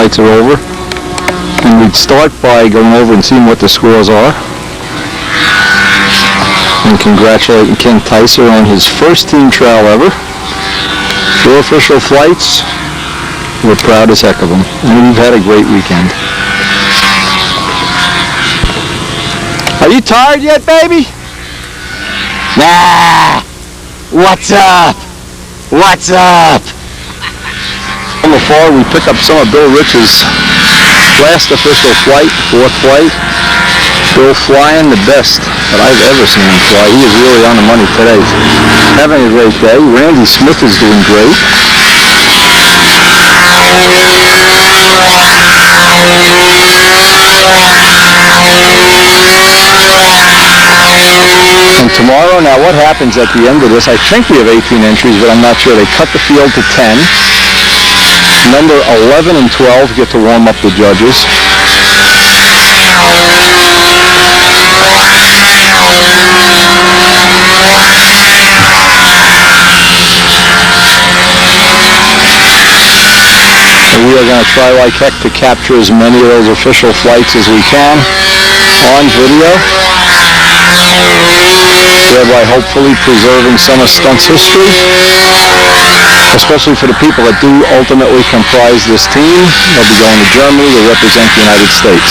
Lights are over, and we'd start by going over and seeing what the scores are, and congratulating Ken Tyser on his first team trial ever. 4 official flights. We're proud as heck of them, and we've had a great weekend. Are you tired yet, baby? Nah. What's up? What's up? From afar, we pick up some of Bill Rich's last official flight, 4th flight. Bill flying the best that I've ever seen him fly. He is really on the money today. Having a great day. Randy Smith is doing great. And tomorrow, now what happens at the end of this, I think we have 18 entries, but I'm not sure. They cut the field to 10. Number 11 and 12 get to warm up the judges. And we are going to try like heck to capture as many of those official flights as we can on video, thereby hopefully preserving some of Stunt's history, especially for the people that do ultimately comprise this team. They'll be going to Germany to represent the United States.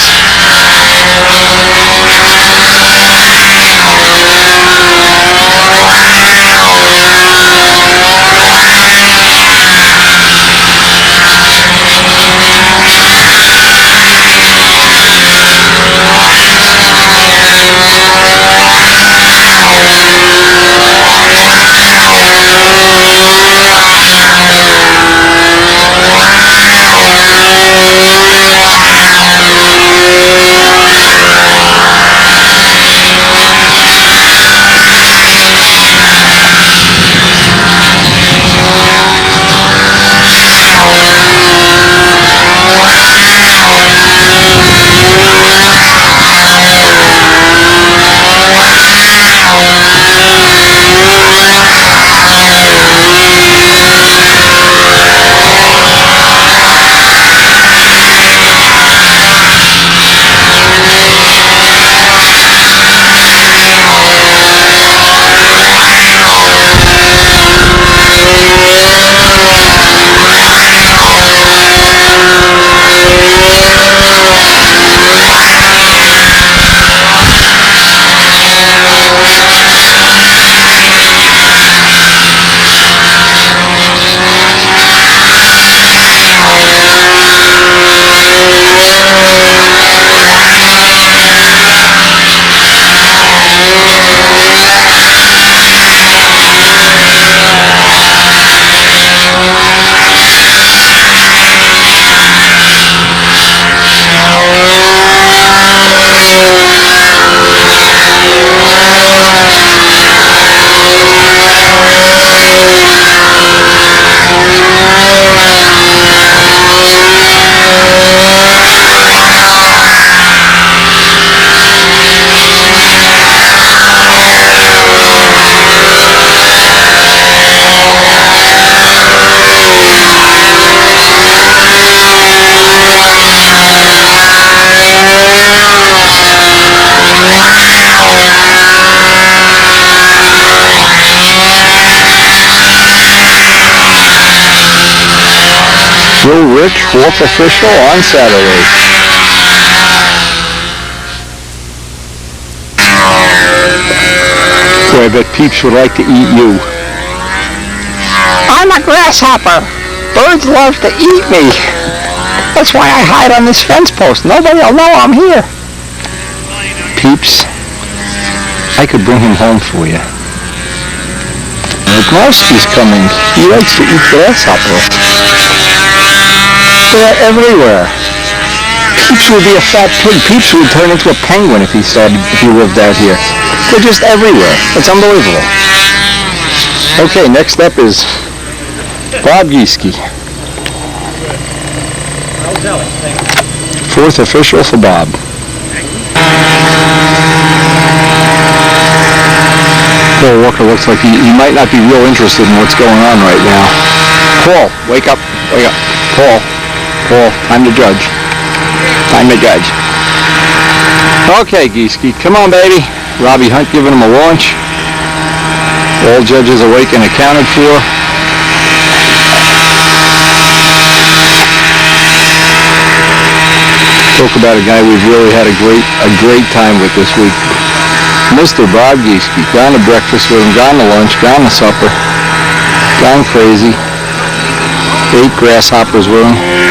Bill Rich, 4th official on Saturday. Boy, I bet Peeps would like to eat you. I'm a grasshopper. Birds love to eat me. That's why I hide on this fence post. Nobody will know I'm here. Peeps, I could bring him home for you. Marsky's coming. He likes to eat grasshopper. They're everywhere. Peeps would be a fat pig. Peeps would turn into a penguin if he lived out here. They're just everywhere. It's unbelievable. Okay, next up is Bob Gieske. 4th official for Bob. Paul Walker looks like he might not be real interested in what's going on right now. Paul, wake up. Wake up. Paul. Paul, time to judge. Time to judge. Okay, Geeski, come on, baby. Robbie Hunt giving him a launch. All judges awake and accounted for. Talk about a guy we've really had a great time with this week. Mr. Bob Geeski. Gone to breakfast with him, gone to lunch, gone to supper, gone crazy. Ate grasshoppers with him.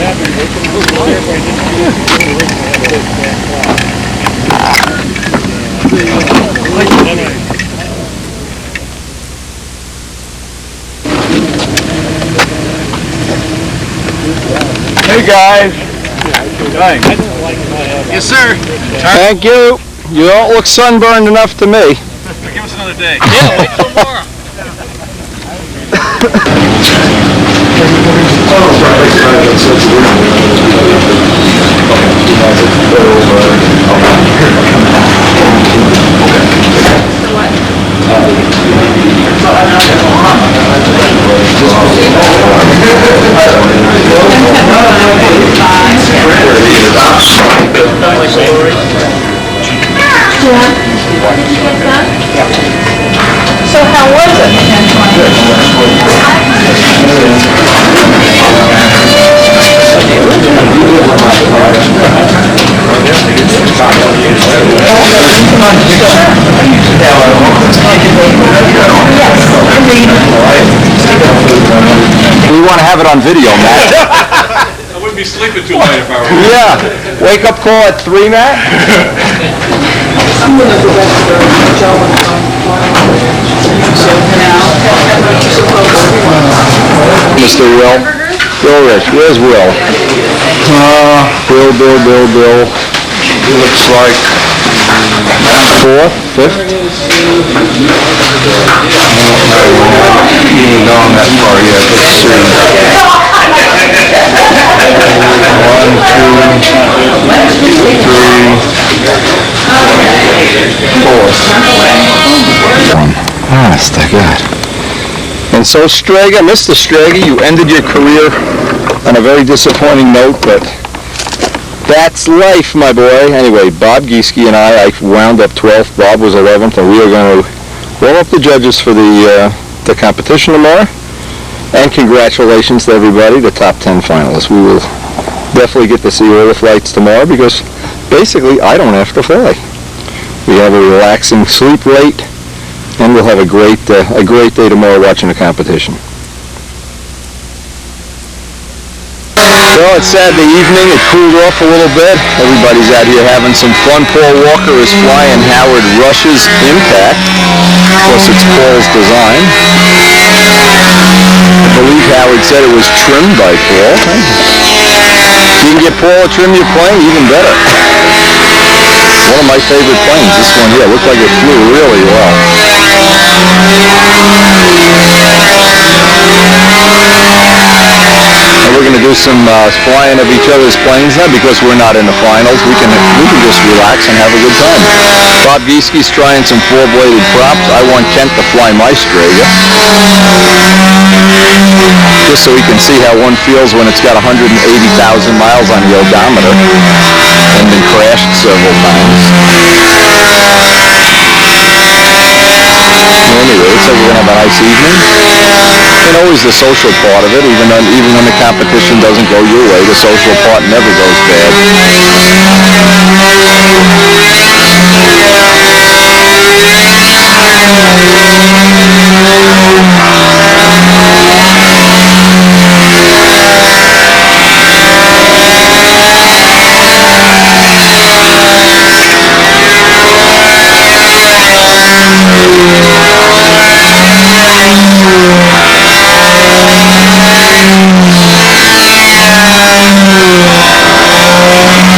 Hey guys. Yes, sir. Thank you. You don't look sunburned enough to me. Give us another day. Yeah, wait till tomorrow. So how was it? We want to have it on video, Matt. I wouldn't be sleeping too late if I were. Yeah. Wake up call at 3, Matt? Mr. Will. Bill Rich. Where's Will? Bill. He looks like 4th, 5th? He ain't gone that far yet. Let's see. 1, 2, 3, 4. Honest to God. And so Strega, Mr. Strega, you ended your career on a very disappointing note, but that's life, my boy. Anyway, Bob Gieske and I wound up 12th, Bob was 11th, and we are going to roll up the judges for the competition tomorrow. And congratulations to everybody, the top 10 finalists. We will definitely get to see all the flights tomorrow because basically I don't have to fly. We have a relaxing sleep rate, and we'll have a great day tomorrow watching the competition. Well, it's Saturday evening. It cooled off a little bit. Everybody's out here having some fun. Paul Walker is flying Howard Rush's Impact. Of course, it's Paul's design. I believe Howard said it was trimmed by Paul. You can get Paul to trim your plane, even better. One of my favorite planes, this one here. Looked like it flew really well. And we're going to do some flying of each other's planes now because we're not in the finals. We can just relax and have a good time. Bob Gieske's trying some 4-bladed props. I want Kent to fly my Strega, just so he can see how one feels when it's got 180,000 miles on the odometer and been crashed several times. Anyway, looks like we're going to have a nice evening. And always the social part of it, even when the competition doesn't go your way, the social part never goes bad.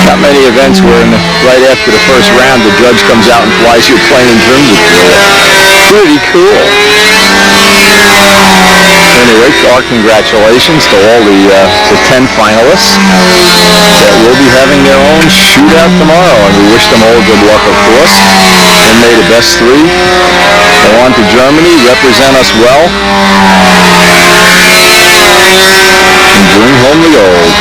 Not many events where right after the first round the judge comes out and flies your plane and trims it for you. Pretty cool. Anyway, our congratulations to all the 10 finalists that will be having their own shootout tomorrow, and we wish them all good luck, of course. And may the best 3 go on to Germany, represent us well, and bring home the gold.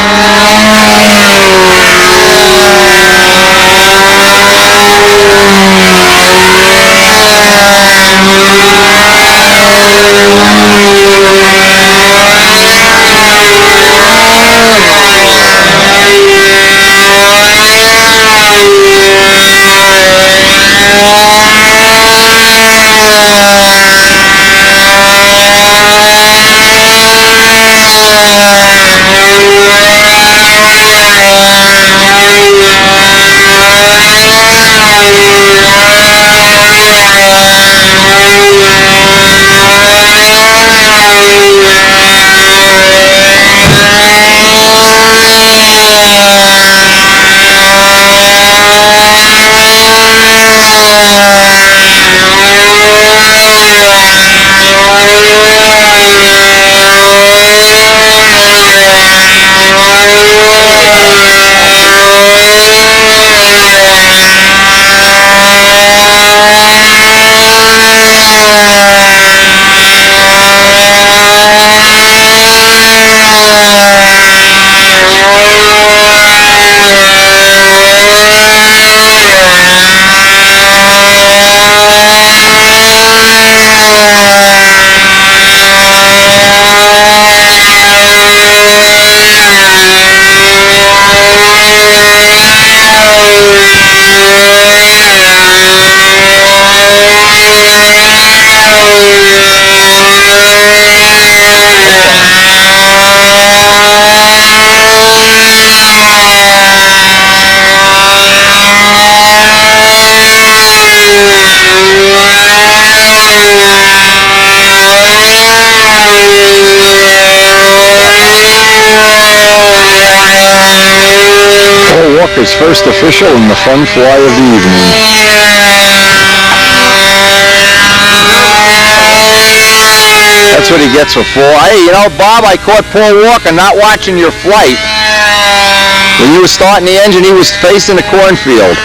official and the fun fly of the evening. That's what he gets for fall. Hey, you know, Bob, I caught Paul Walker not watching your flight. When you were starting the engine, he was facing the cornfield.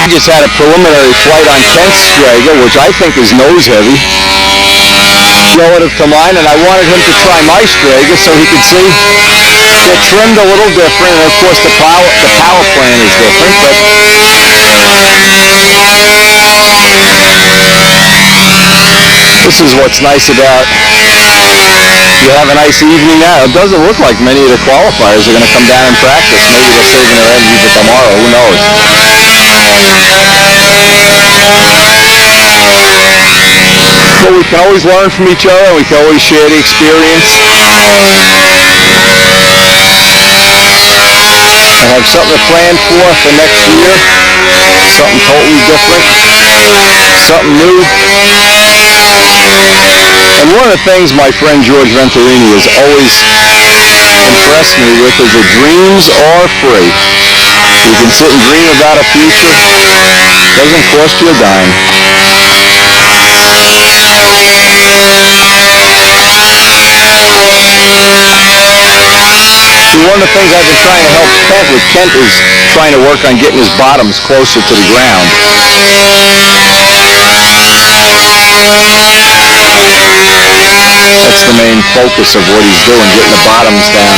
Just had a preliminary flight on Kent's Strager, which I think is nose heavy, relative to mine, and I wanted him to try my Strager so he could see they're trimmed a little different, and of course the power plant is different, but this is what's nice about you have a nice evening now. It doesn't look like many of the qualifiers are going to come down and practice. Maybe they're saving their energy for tomorrow. Who knows? But we can always learn from each other. We can always share the experience. I have something planned for next year. Something totally different. Something new. And one of the things my friend George Venturini has always impressed me with is that dreams are free. You can sit and dream about a future. Doesn't cost you a dime. One of the things I've been trying to help Kent with, Kent is trying to work on getting his bottoms closer to the ground. That's the main focus of what he's doing, getting the bottoms down.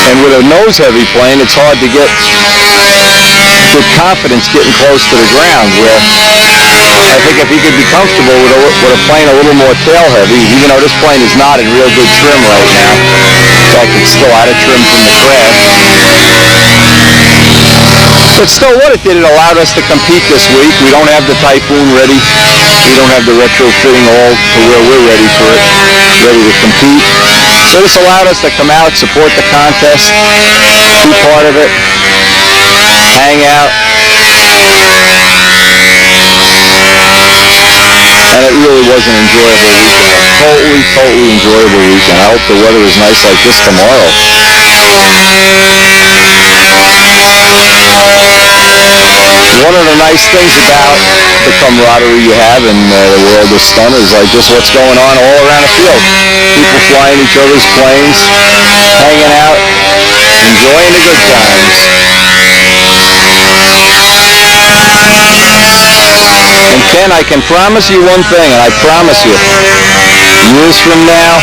And with a nose-heavy plane, it's hard to get good confidence getting close to the ground, where I think if he could be comfortable with a plane a little more tail-heavy, even though this plane is not in real good trim right now. In fact, it's still out of trim from the crash. But still, what it did, it allowed us to compete this week. We don't have the Typhoon ready. We don't have the retrofitting all to where we're ready for it, ready to compete. So this allowed us to come out, support the contest, be part of it, hang out. And it really was an enjoyable weekend. Totally enjoyable weekend. I hope the weather is nice like this tomorrow. One of the nice things about the camaraderie you have in the world of stunt is like just what's going on all around the field. People flying each other's planes, hanging out, enjoying the good times. And Ken, I can promise you one thing, and I promise you, years from now,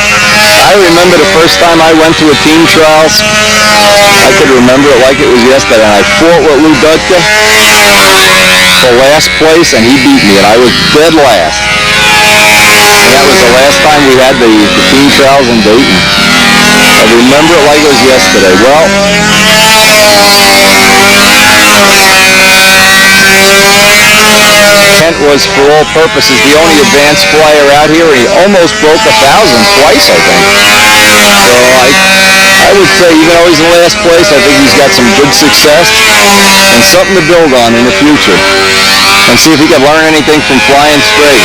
I remember the first time I went to a team trials. I could remember it like it was yesterday. And I fought with Lou Dudka for last place, and he beat me, and I was dead last. And that was the last time we had the team trials in Dayton. I remember it like it was yesterday. Well, Kent was, for all purposes, the only advanced flyer out here, and he almost broke 1,000 twice, I think. So I would say, even though he's in last place, I think he's got some good success and something to build on in the future. And see if he can learn anything from flying Sprague.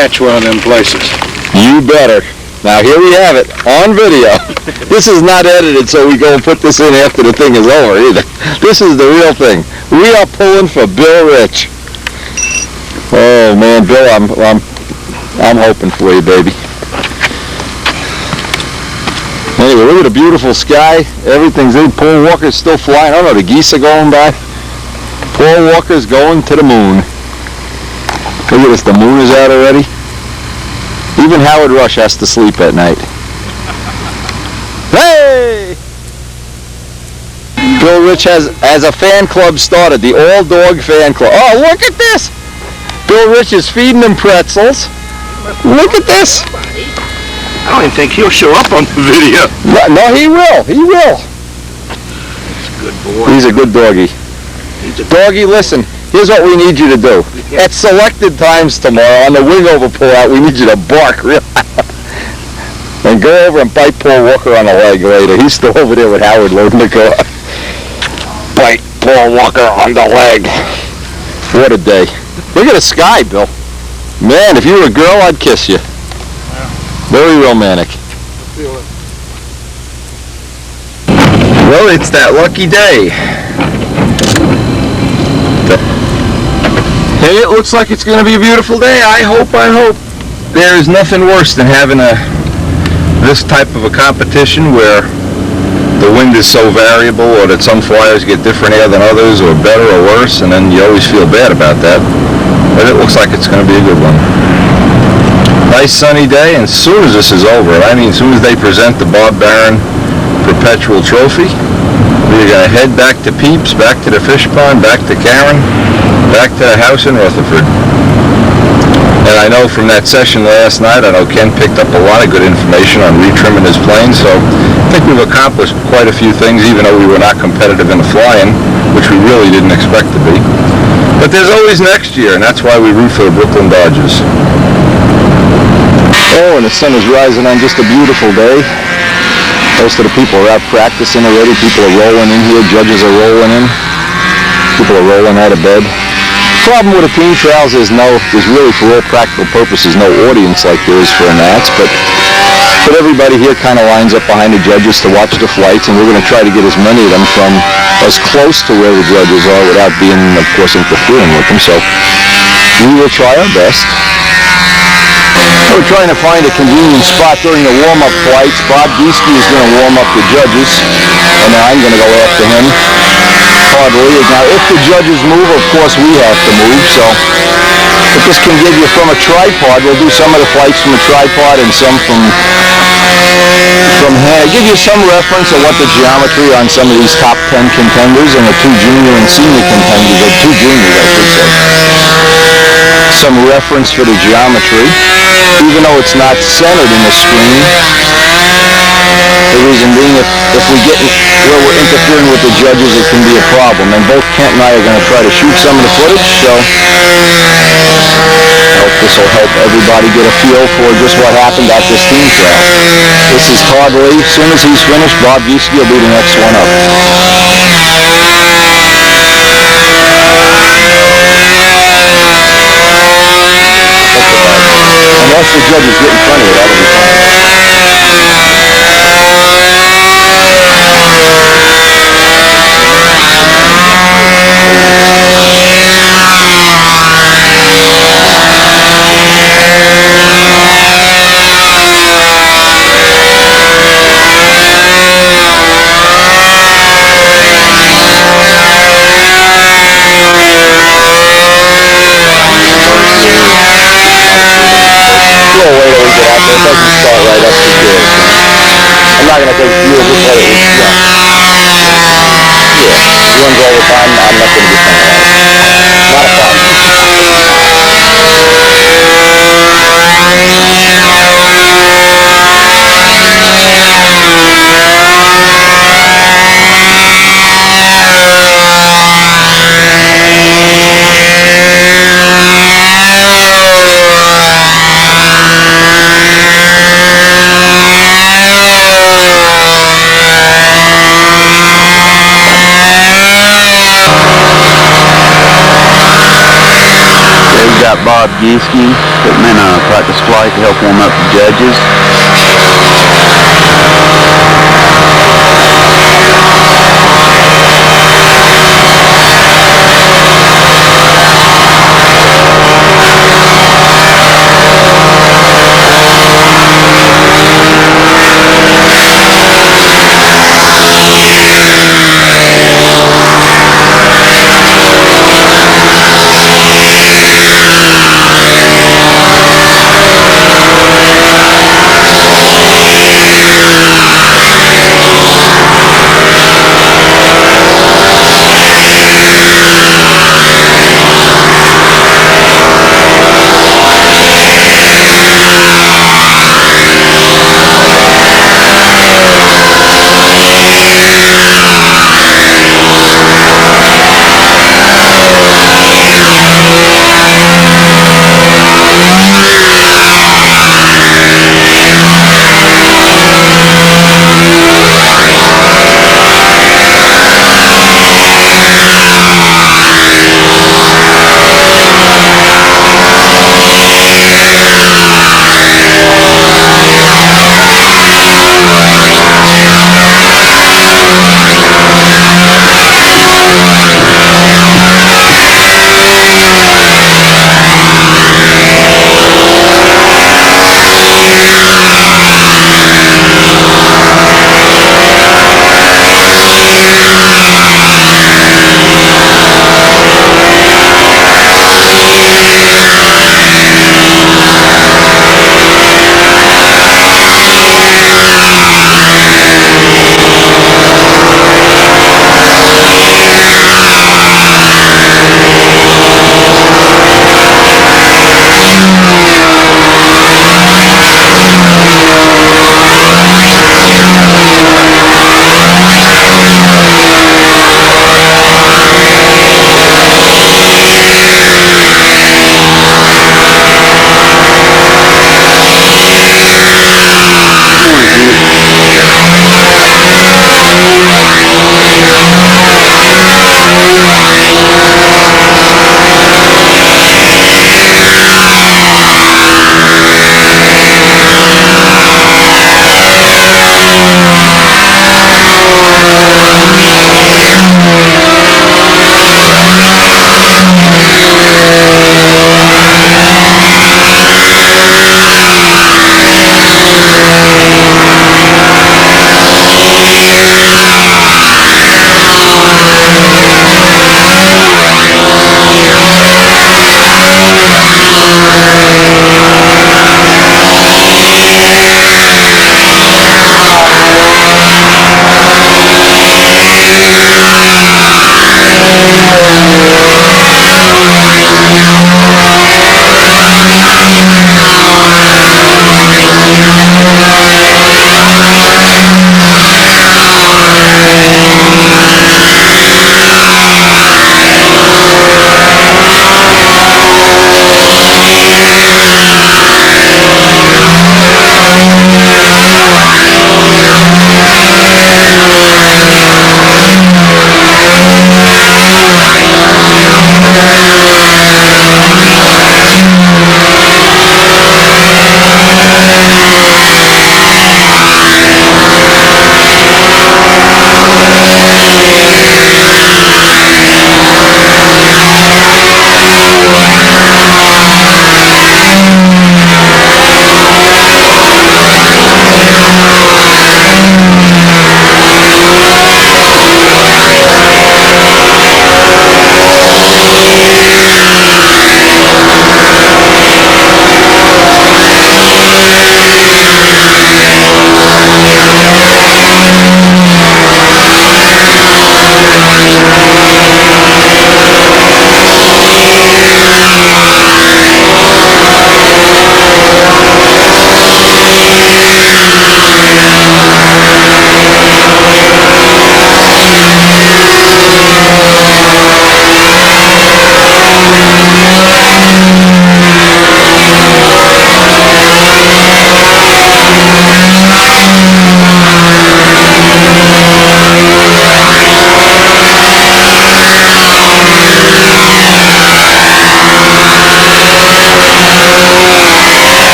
match one of them places. You better. Now here we have it, on video. This is not edited so we go and put this in after the thing is over either. This is the real thing. We are pulling for Bill Rich. Oh man, Bill, I'm hoping for you, baby. Anyway, look at the beautiful sky. Everything's in. Paul Walker's still flying. I don't know, the geese are going by. Paul Walker's going to the moon. Look at this, the moon is out already. Even Howard Rush has to sleep at night. Hey! Bill Rich has a fan club started, the All Dog Fan Club. Oh, look at this! Bill Rich is feeding them pretzels. Look at this. I don't even think he'll show up on the video. No, he will. He will. He's a good boy. He's a good doggy. Doggy, listen. Here's what we need you to do. At selected times tomorrow, on the wing over pull-out, we need you to bark real loud. And go over and bite Paul Walker on the leg later. He's still over there with Howard loading the car. Bite Paul Walker on the leg. What a day. Look at the sky, Bill. Man, if you were a girl, I'd kiss you. Very romantic. Well, it's that lucky day. And it looks like it's going to be a beautiful day. I hope. There is nothing worse than having this type of a competition where the wind is so variable, or that some flyers get different air than others, or better or worse, and then you always feel bad about that. But it looks like it's going to be a good one. Nice sunny day, and as soon as this is over, I mean as soon as they present the Bob Barron Perpetual Trophy, we're going to head back to Peeps, back to the fish pond, back to Karen, back to the house in Rutherford. And I know from that session last night, I know Ken picked up a lot of good information on retrimming his plane, so I think we've accomplished quite a few things, even though we were not competitive in the flying, which we really didn't expect to be. But there's always next year, and that's why we root for the Brooklyn Dodgers. Oh, and the sun is rising on just a beautiful day. Most of the people are out practicing already. People are rolling in here. Judges are rolling in. People are rolling out of bed. The problem with the team trials is there's really, for all practical purposes, no audience like there is for a Nats, but everybody here kind of lines up behind the judges to watch the flights, and we're going to try to get as many of them from as close to where the judges are without being, of course, interfering with them, so we will try our best. We're trying to find a convenient spot during the warm-up flights. Bob Gieske is going to warm up the judges, and I'm going to go after him. Now, if the judges move, of course, we have to move, so if this can give you from a tripod, we'll do some of the flights from a tripod and some from hand. Give you some reference of what the geometry on some of these top 10 contenders and the two junior and senior contenders, or two juniors, I should say. Some reference for the geometry, even though it's not centered in the screen. The reason being, if we get where we're interfering with the judges, it can be a problem. And both Kent and I are going to try to shoot some of the footage, so I hope this will help everybody get a feel for just what happened at this team trial. This is Todd Lee. As soon as he's finished, Bob Gieske will be the next one up. Unless the judges get in front of it, that'll be fine. I'm not going to take view of it, but it was, yeah. It runs all the time. I'm not going to be penalized. Not a problem. got Bob Gieske putting in a practice flight to help warm up the judges.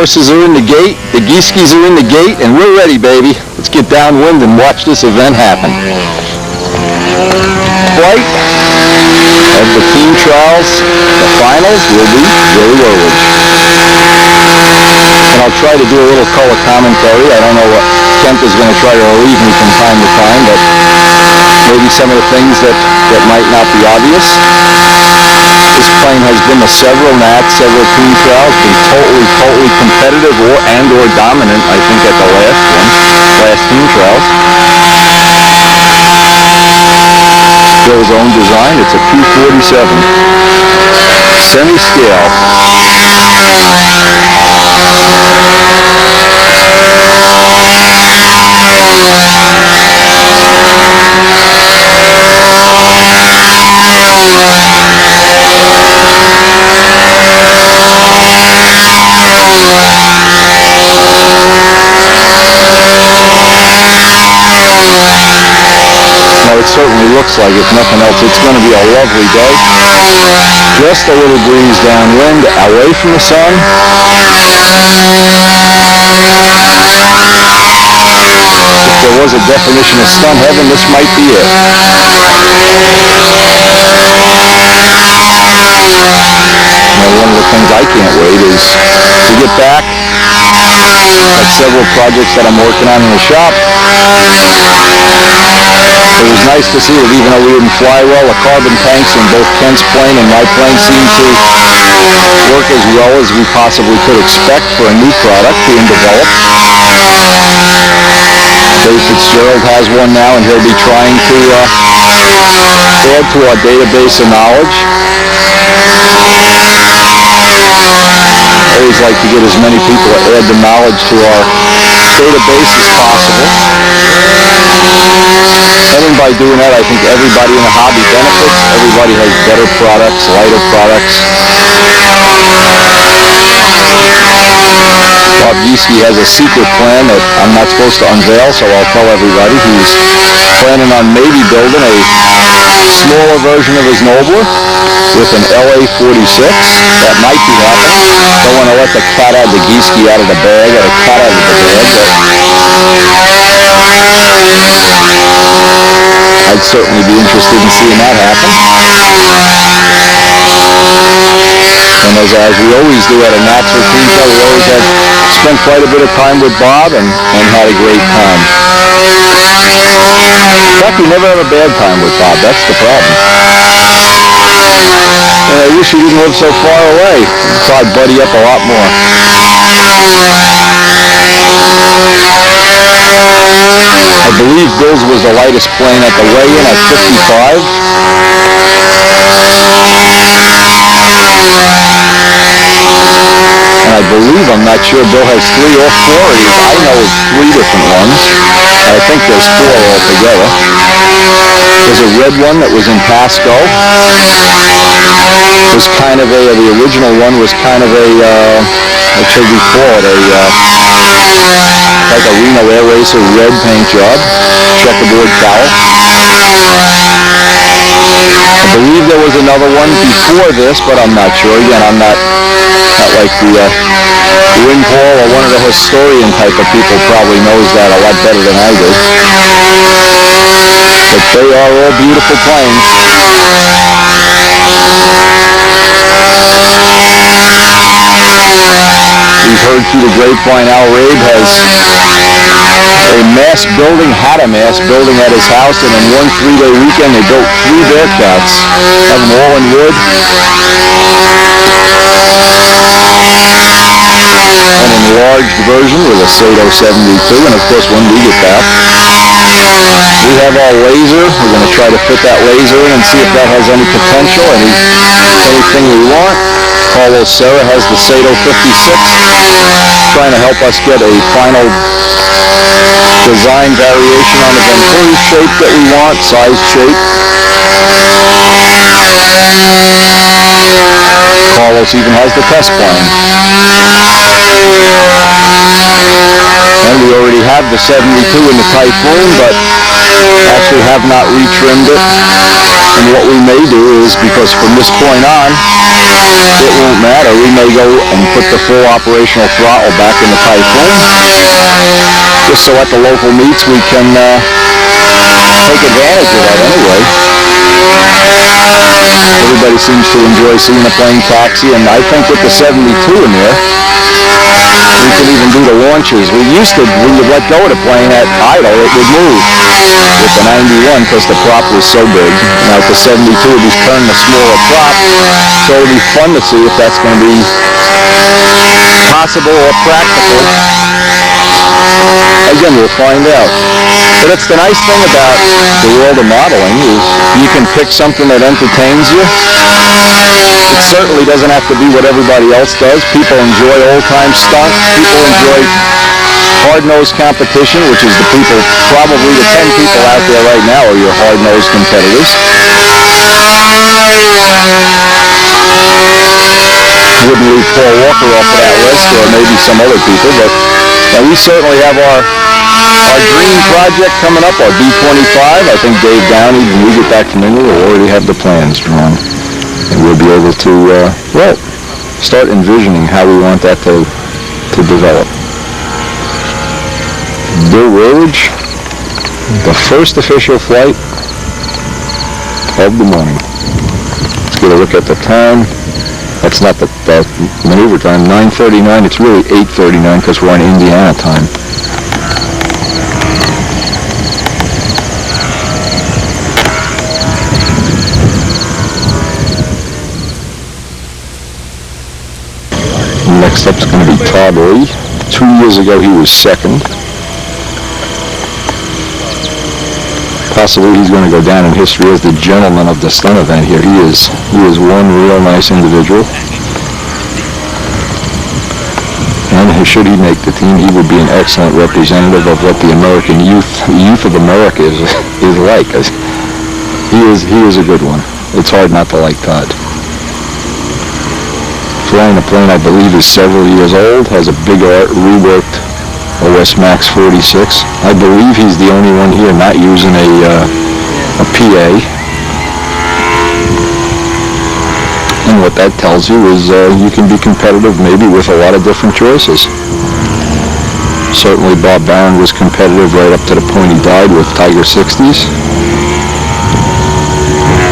horses are in the gate, the Gieskies are in the gate, and we're ready, baby. Let's get downwind and watch this event happen. Flight of the team trials, the finals will be Joey Woolridge. And I'll try to do a little color commentary. I don't know what Kent is going to try to relieve me from time to time, but maybe some of the things that might not be obvious. This plane has been to several nats, several team trials, been totally competitive or dominant, I think, at the last team trials. Bill's own design, it's a 247. Semi-scale. It certainly looks like, if nothing else, it's going to be a lovely day. Just a little breeze downwind, away from the sun. If there was a definition of sun heaven, this might be it. Now, one of the things I can't wait is to get back. Got several projects that I'm working on in the shop. It was nice to see that even though we didn't fly well, the carbon tanks in both Kent's plane and my plane seemed to work as well as we possibly could expect for a new product being developed. Dave Fitzgerald has one now, and he'll be trying to add to our database of knowledge. I always like to get as many people to add the knowledge to our database as possible. And by doing that, I think everybody in the hobby benefits. Everybody has better products, lighter products. Bob Gieske has a secret plan that I'm not supposed to unveil, so I'll tell everybody. He's planning on maybe building a smaller version of his Nobler with an LA-46. That might be happening. Don't want to let the cat out of the Gieske out of the bag, or the cat out of the bag, but I'd certainly be interested in seeing that happen. And as we always do at a Natcher team show, we always have spent quite a bit of time with Bob and had a great time. In fact, we never have a bad time with Bob. That's the problem. And I wish he didn't live so far away. So I'd buddy up a lot more. I believe Bill's was the lightest plane at the weigh-in at 55. And I believe, I'm not sure, Bill has 3 or 4 of these. I know of 3 different ones. I think there's 4 altogether. There's a red one that was in Pasco. It was kind of the original one was kind of what should we call it, like a Reno Air Racer red paint job, checkerboard cowl. I believe there was another one before this, but I'm not sure. Again, I'm not like the Wing Paul or one of the historian type of people probably knows that a lot better than I do. But they are all beautiful planes. We've heard through the grapevine Al Rabe has a mass building, had a mass building at his house, and in one 3-day weekend they built 3 Bearcats, have them all in wood. An enlarged version with a Sato 72, and of course when we get back, we have our laser. We're going to try to fit that laser in and see if that has any potential, anything we want. Carlos Serra has the Sato 56, trying to help us get a final design variation on the Venturi shape that we want, size shape. Carlos even has the test plane. And we already have the 72 in the Typhoon, but Actually have not retrimmed it. And what we may do is, because from this point on, it won't matter, we may go and put the full operational throttle back in the Typhoon, just so at the local meets we can take advantage of that anyway. Everybody seems to enjoy seeing the plane taxi, and I think with the 72 in there, we can even do the launches. We used to, when you let go of the plane at idle, it would move. With the 91, because the prop was so big. Now with the 72, we've turned the smaller prop, so it'll be fun to see if that's going to be possible or practical. Again, we'll find out. But it's the nice thing about the world of modeling is you can pick something that entertains you. It certainly doesn't have to be what everybody else does. People enjoy old-time stunts. People enjoy hard-nosed competition, which is the people, probably the 10 people out there right now are your hard-nosed competitors. Wouldn't leave Paul Walker off of that list, or maybe some other people, but we certainly have our dream project coming up, our B-25. I think Dave Downey, when we get back from England, will already have the plans drawn. And we'll be able to, start envisioning how we want that to develop. Bill Rurridge, the first official flight of the morning. Let's get a look at the time. That's not the maneuver time, 9:39. It's really 8:39 because we're on Indiana time. Next up is going to be Todd Lee. 2 years ago he was second. Possibly he's going to go down in history as the gentleman of the stunt event here. He is one real nice individual. And should he make the team, he would be an excellent representative of what the American youth of America is like. He is a good one. It's hard not to like Todd. Flying a plane, I believe, is several years old, has a big reworked OS Max 46. I believe he's the only one here not using a PA. And what that tells you is you can be competitive maybe with a lot of different choices. Certainly Bob Barron was competitive right up to the point he died with Tiger 60s.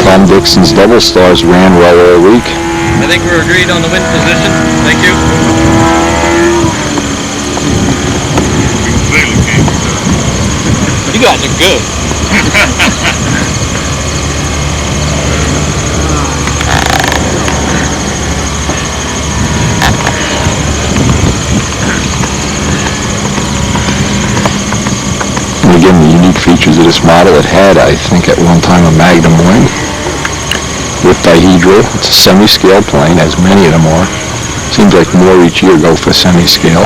Tom Dixon's Double Stars ran well all week. I think we're agreed on the wind position. Thank you. You guys are good. And again, the unique features of this model, it had, I think, at one time a Magnum wing with dihedral. It's a semi-scale plane, as many of them are. Seems like more each year go for semi-scale.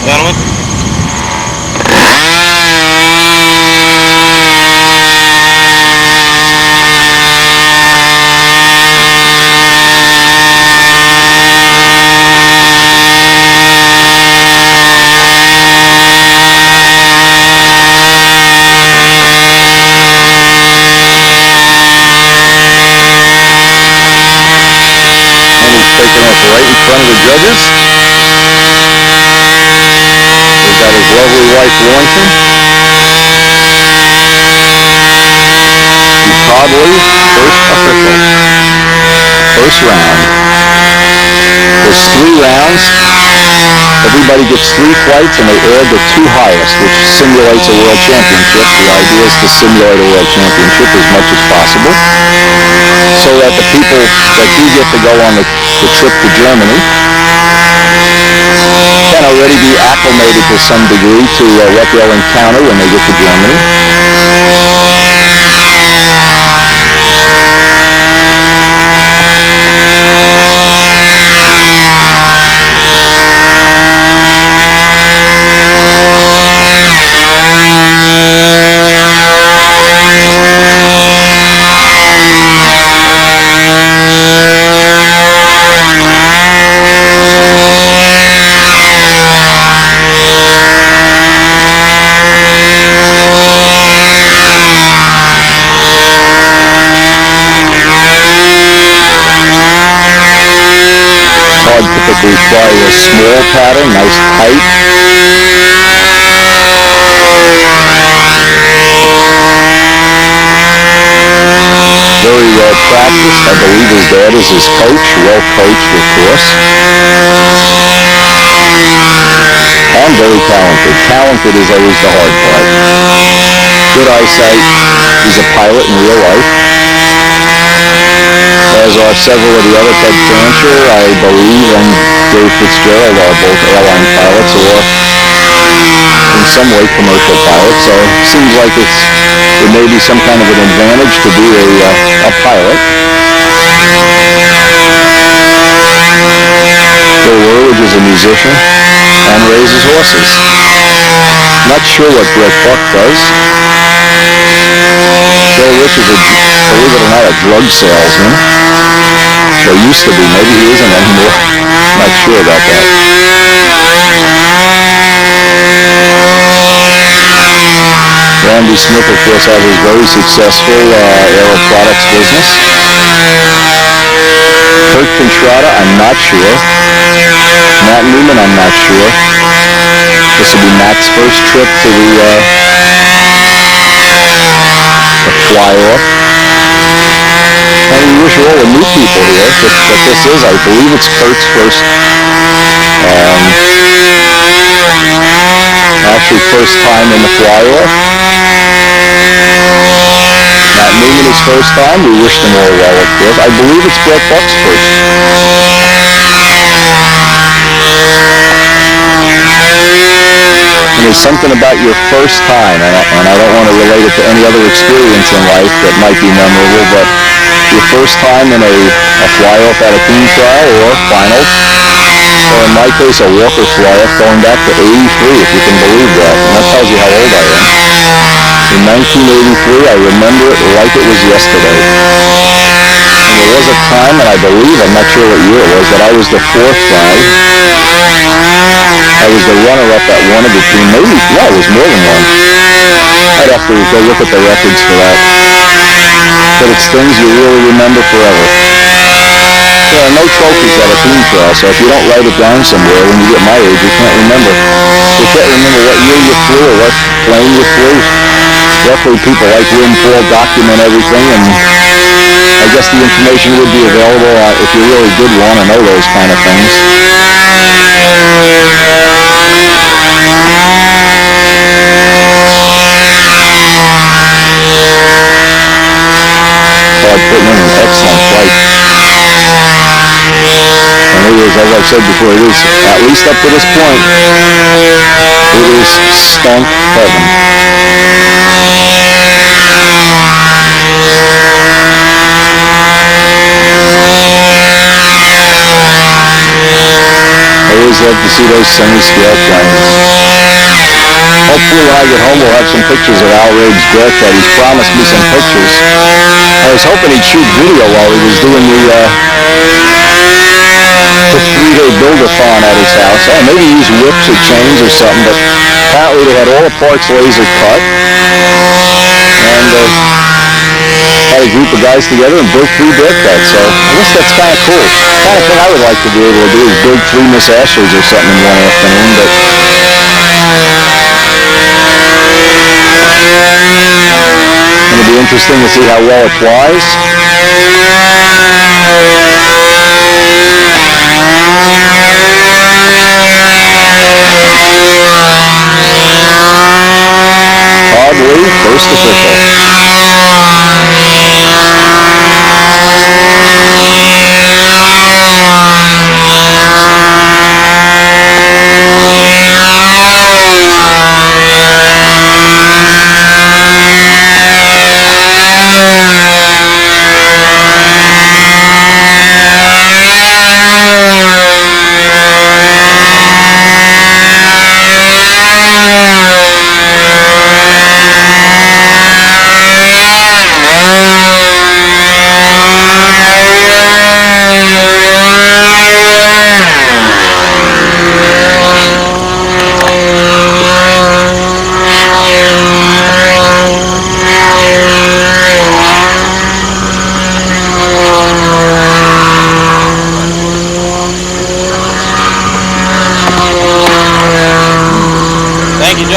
Gentlemen. Judges. We've got his lovely wife, Flancher. Todd Lee, first official. First round. There's 3 rounds. Everybody gets 3 flights, and they add the 2 highest, which simulates a world championship. The idea is to simulate a world championship as much as possible, so that the people that do get to go on the trip to Germany can already be acclimated to some degree to what they'll encounter when they get to Germany. we fly a small pattern, nice tight. Very well practiced. I believe his dad is his coach, well coached, of course. And very talented. Talented is always the hard part. Good eyesight. He's a pilot in real life. As are several of the other, Ted Flancher, I believe, and Dave Fitzgerald are both airline pilots or in some way commercial pilots. So it seems like it may be some kind of an advantage to be a pilot. Bill Wurlidge is a musician and raises horses. Not sure what Brett Buck does. Bill Rich is, believe it or not, a drug salesman. Or used to be. Maybe he isn't anymore. Not sure about that. Randy Smith, of course, has his very successful aero products business. Kurt Contrada, I'm not sure. Matt Newman, I'm not sure. This will be Matt's first trip to the fly-off. And we wish all the new people here that this is, I believe it's Kurt's first, actually first time in the fly-off. Matt Newman his first time, we wish them all well, of course. I believe it's Brett Buck's first. And there's something about your first time, and I don't want to relate it to any other experience in life that might be memorable, but your first time in a fly-off at a team trial or finals, or in my case a Walker fly-off going back to 83, if you can believe that, and that tells you how old I am. In 1983, I remember it like it was yesterday. And there was a time, and I believe, I'm not sure what year it was, that I was the fourth guy. I was the runner-up at one of the team. Maybe, no, it was more than one. I'd have to go look at the records for that. But it's things you really remember forever. There are no trophies at a team trial, so if you don't write it down somewhere, when you get my age, you can't remember. You can't remember what year you flew or what plane you flew. Luckily, people like Win Paul document everything, and I guess the information would be available if you really did want to know those kind of things. Todd putting in an excellent flight. And it is, as I've said before, it is, at least up to this point, it is skunk heaven. I always love to see those semi-scale planes. Hopefully when I get home we'll have some pictures of Al Rabe's birthday. He's promised me some pictures. I was hoping he'd shoot video while he was doing the 3-day build-a-thon at his house. Oh, maybe use whips or chains or something, but apparently they had all the parts laser cut. And had a group of guys together and built 3 birthdays. So I guess that's kind of cool. The kind of thing I would like to be able to do is build 3 Miss Ashleys or something in one afternoon, but it'll be interesting to see how well it flies. Todd Lee, first official.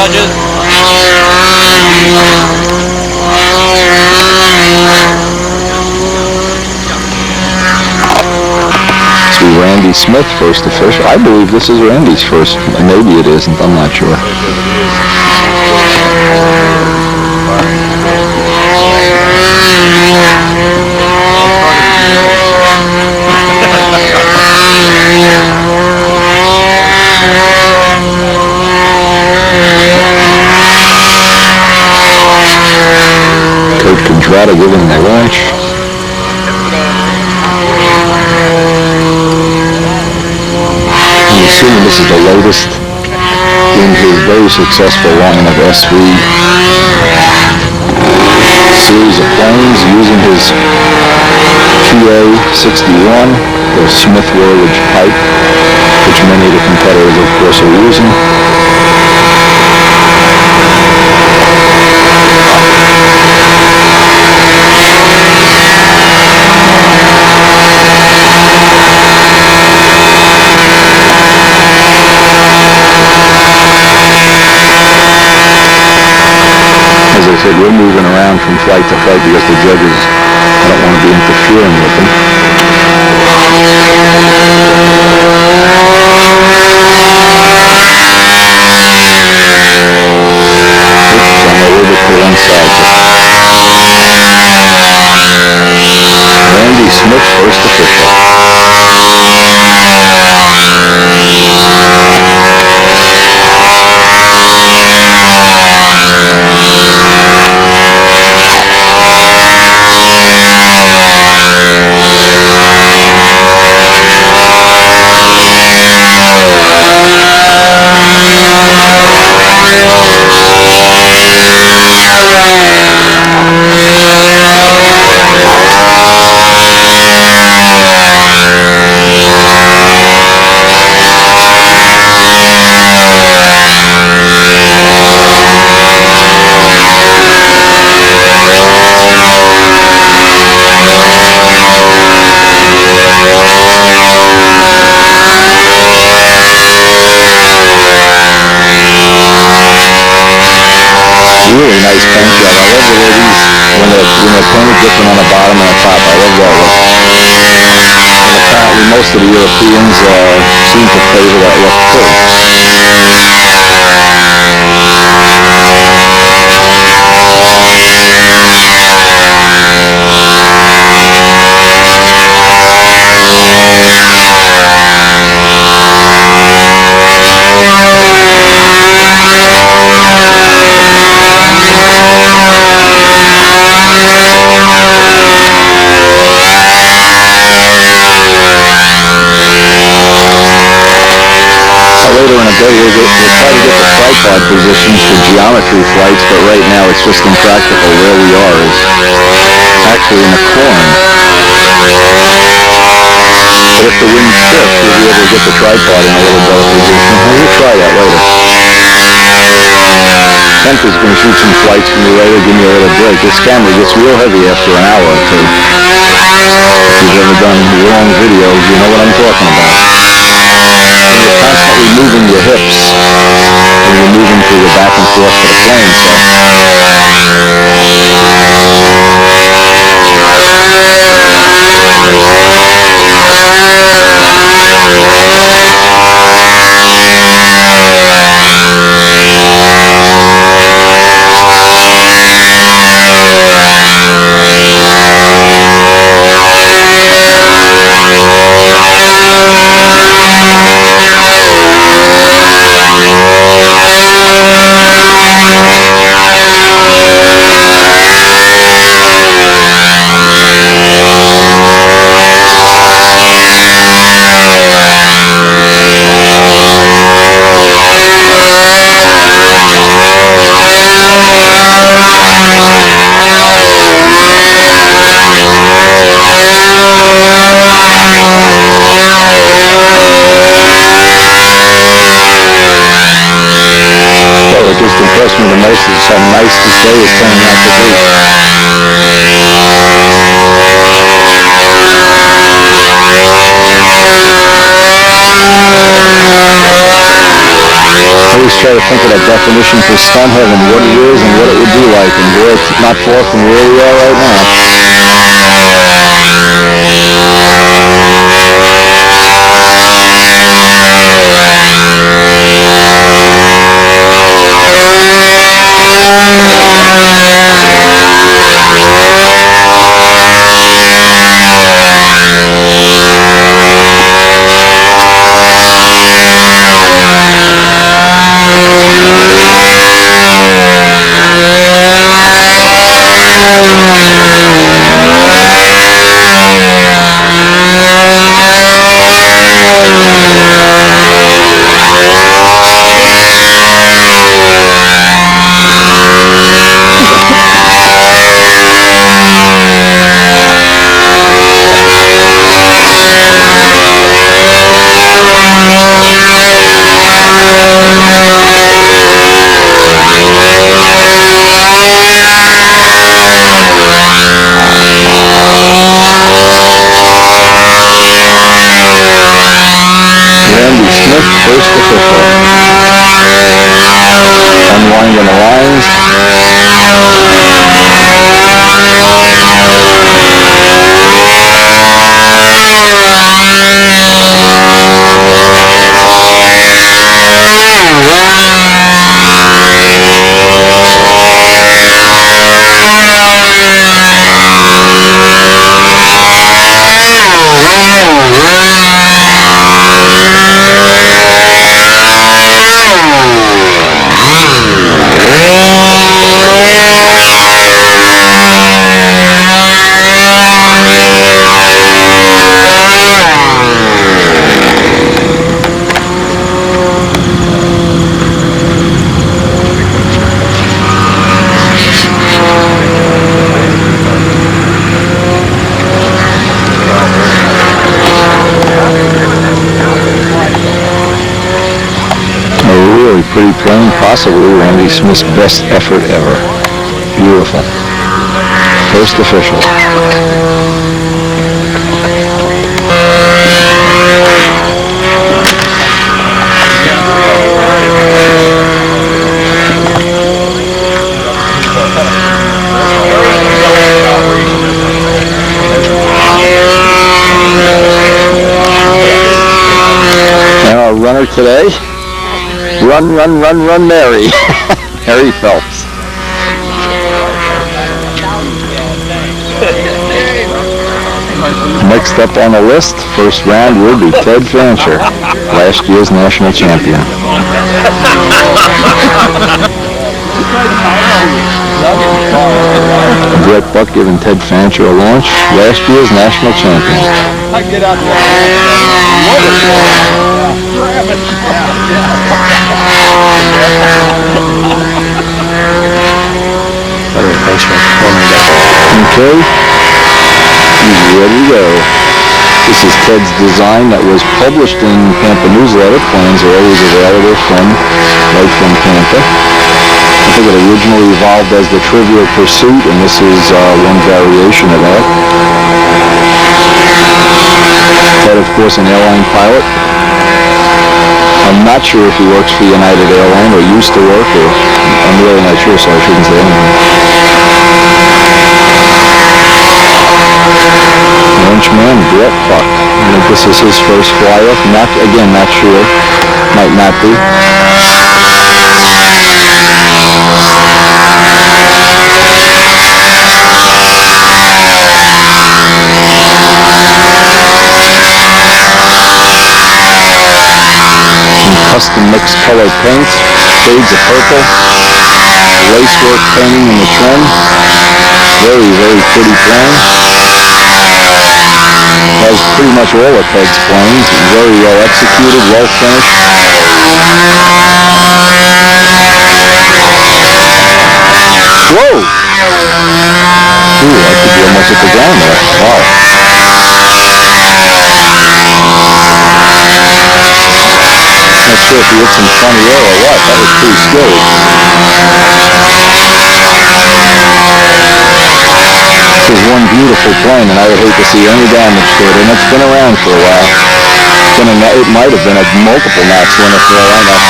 judges. See Randy Smith, first official. I believe this is Randy's first. Maybe it isn't. I'm not sure. Coach Contrada giving the launch. I'm assuming this is the latest in his very successful line of SV series of planes using his PA-61, the Smith Woolridge pipe, which many of the competitors, of course, are using. As I said, we're moving around from flight to flight because the judges don't want to be interfering with them. Oops, I'm a little bit to one side. Randy Smith, first official. Really nice paint job. I love the way these, when they're painted different on the bottom and the top. I love that look. And apparently most of the Europeans seem to favor that look too. Later in the day, we'll try to get the tripod positions for geometry flights, but right now it's just impractical. Where we are is actually in a corn. But if the wind shifts, we'll be able to get the tripod in a little better position. We'll try that later. Kent is going to shoot some flights for me later, give me a little break. This camera gets real heavy after an hour or two. If you've ever done long videos, you know what I'm talking about. You're constantly moving your hips and you're moving to the back and forth for the plane, so. Trust me, the nicest, how nice this day is turning out to be. Always try to think of that definition for stunt heaven, what it is and what it would be like, and boy, it's not far from where we are right now. First official. Unwinding the lines. Pretty plane, possibly Randy Smith's best effort ever. Beautiful. First official. And our runner today. Run, run, run, run, Mary. Mary Phelps. Next up on the list, first round will be Ted Flancher, last year's national champion. Brett Buck giving Ted Flancher a launch, last year's national champion. Okay, he's ready to go. This is Ted's design that was published in Pampa Newsletter. Plans are always available right from Pampa. I think it originally evolved as the Trivial Pursuit, and this is one variation of that. Ted, of course, an airline pilot. I'm not sure if he works for United Airline or used to work, or I'm really not sure, so I shouldn't say anything. Frenchman, Brett Buck. I think this is his first fly-off. Not sure. Might not be. Custom mixed color paints, shades of purple, lacework painting in the trim. Very, very pretty plane. Has pretty much all of Ted's planes. Very well executed, well finished. Whoa! Ooh, I could be almost at the ground there. Wow. Not sure if he hit some funny air or what. That was pretty scary. This is one beautiful plane, and I would hate to see any damage to it, and it's been around for a while. been it might have been a multiple notch winner for all I know.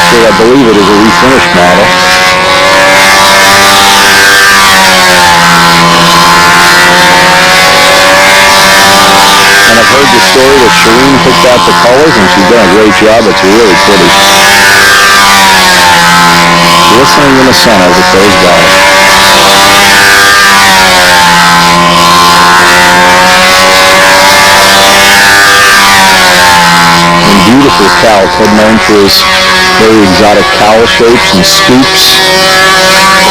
So I believe it is a refinished model. And I've heard the story that Shireen picked out the colors, and she's done a great job. It's really pretty. Glistening in the sun as it goes by. And beautiful cowl, Ted known for his very exotic cowl shapes and scoops,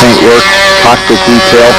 paintwork, cockpit detail.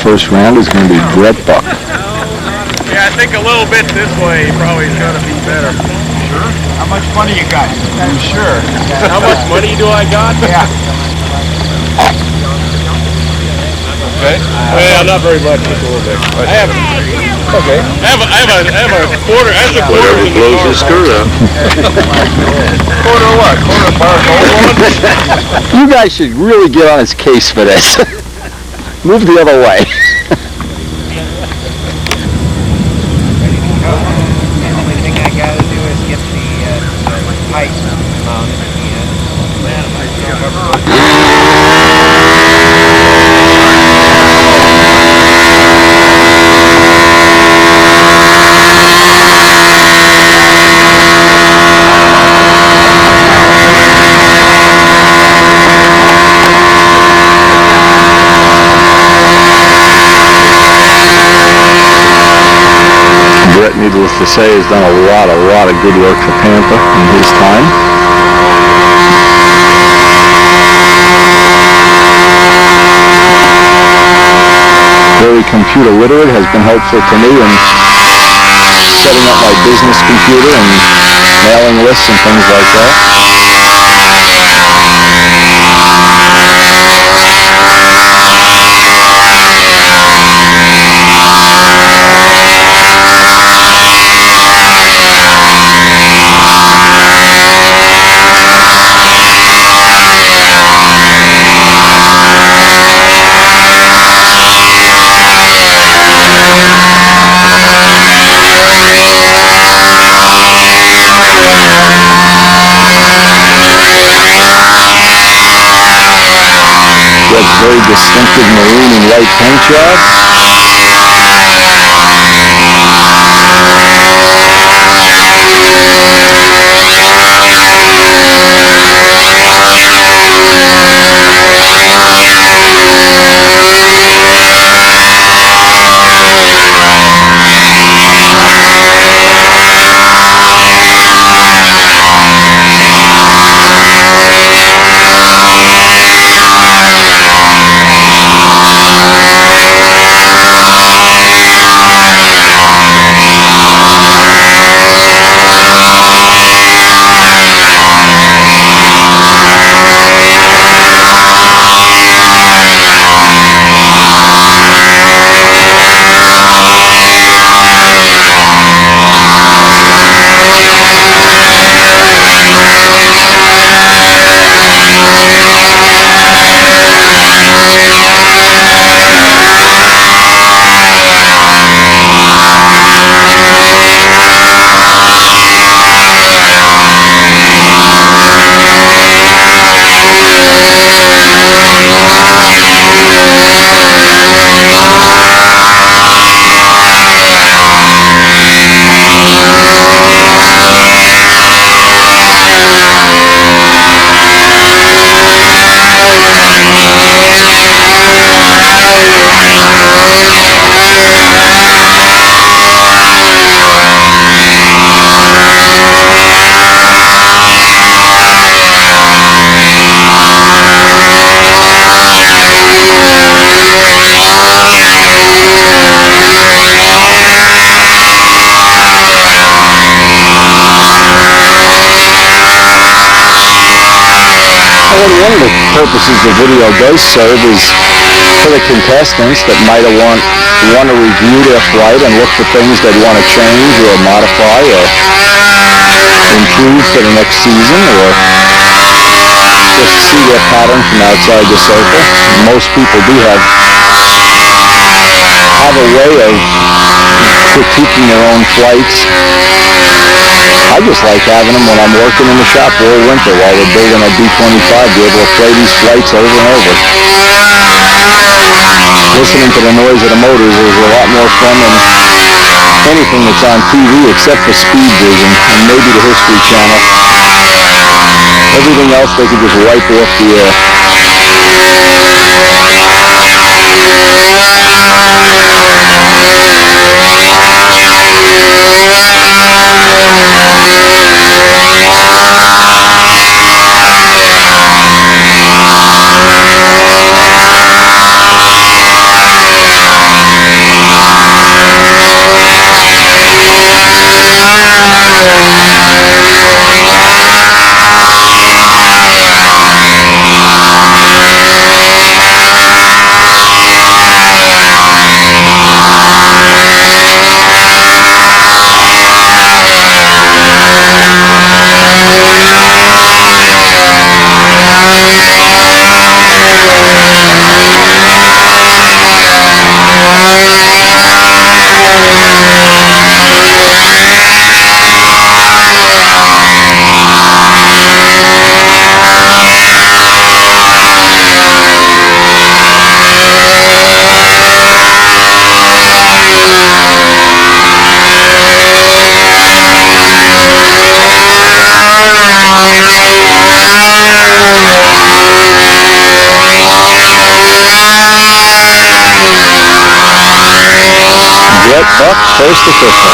first round is going to be Brett Buck. Yeah, I think a little bit this way probably is going to be better. Sure? How much money you got? You sure? How much money do I got? Yeah. Okay. Well, not very much, just a little bit. I have. Okay. I have a quarter. I have a quarter. Whatever blows his skirt out. Quarter what? Quarter bar gold one? You guys should really get on his case for this. Move the other way. The only thing I gotta do is get the pipe mounted again. Brett, needless to say, has done a lot of good work for Tampa in his time. Very computer literate, has been helpful to me in setting up my business computer and mailing lists and things like that. Very distinctive maroon and white paint job. One of the purposes the video does serve is for the contestants that might have want to review their flight and look for things they'd want to change or modify or improve for the next season, or just see their pattern from outside the circle. Most people do have a way of critiquing their own flights. I just like having them when I'm working in the shop all winter while we're building a B-25, be able to play these flights over and over. Listening to the noise of the motors is a lot more fun than anything that's on TV except for Speed Vision and maybe the History Channel. Everything else they can just wipe off the air. first official.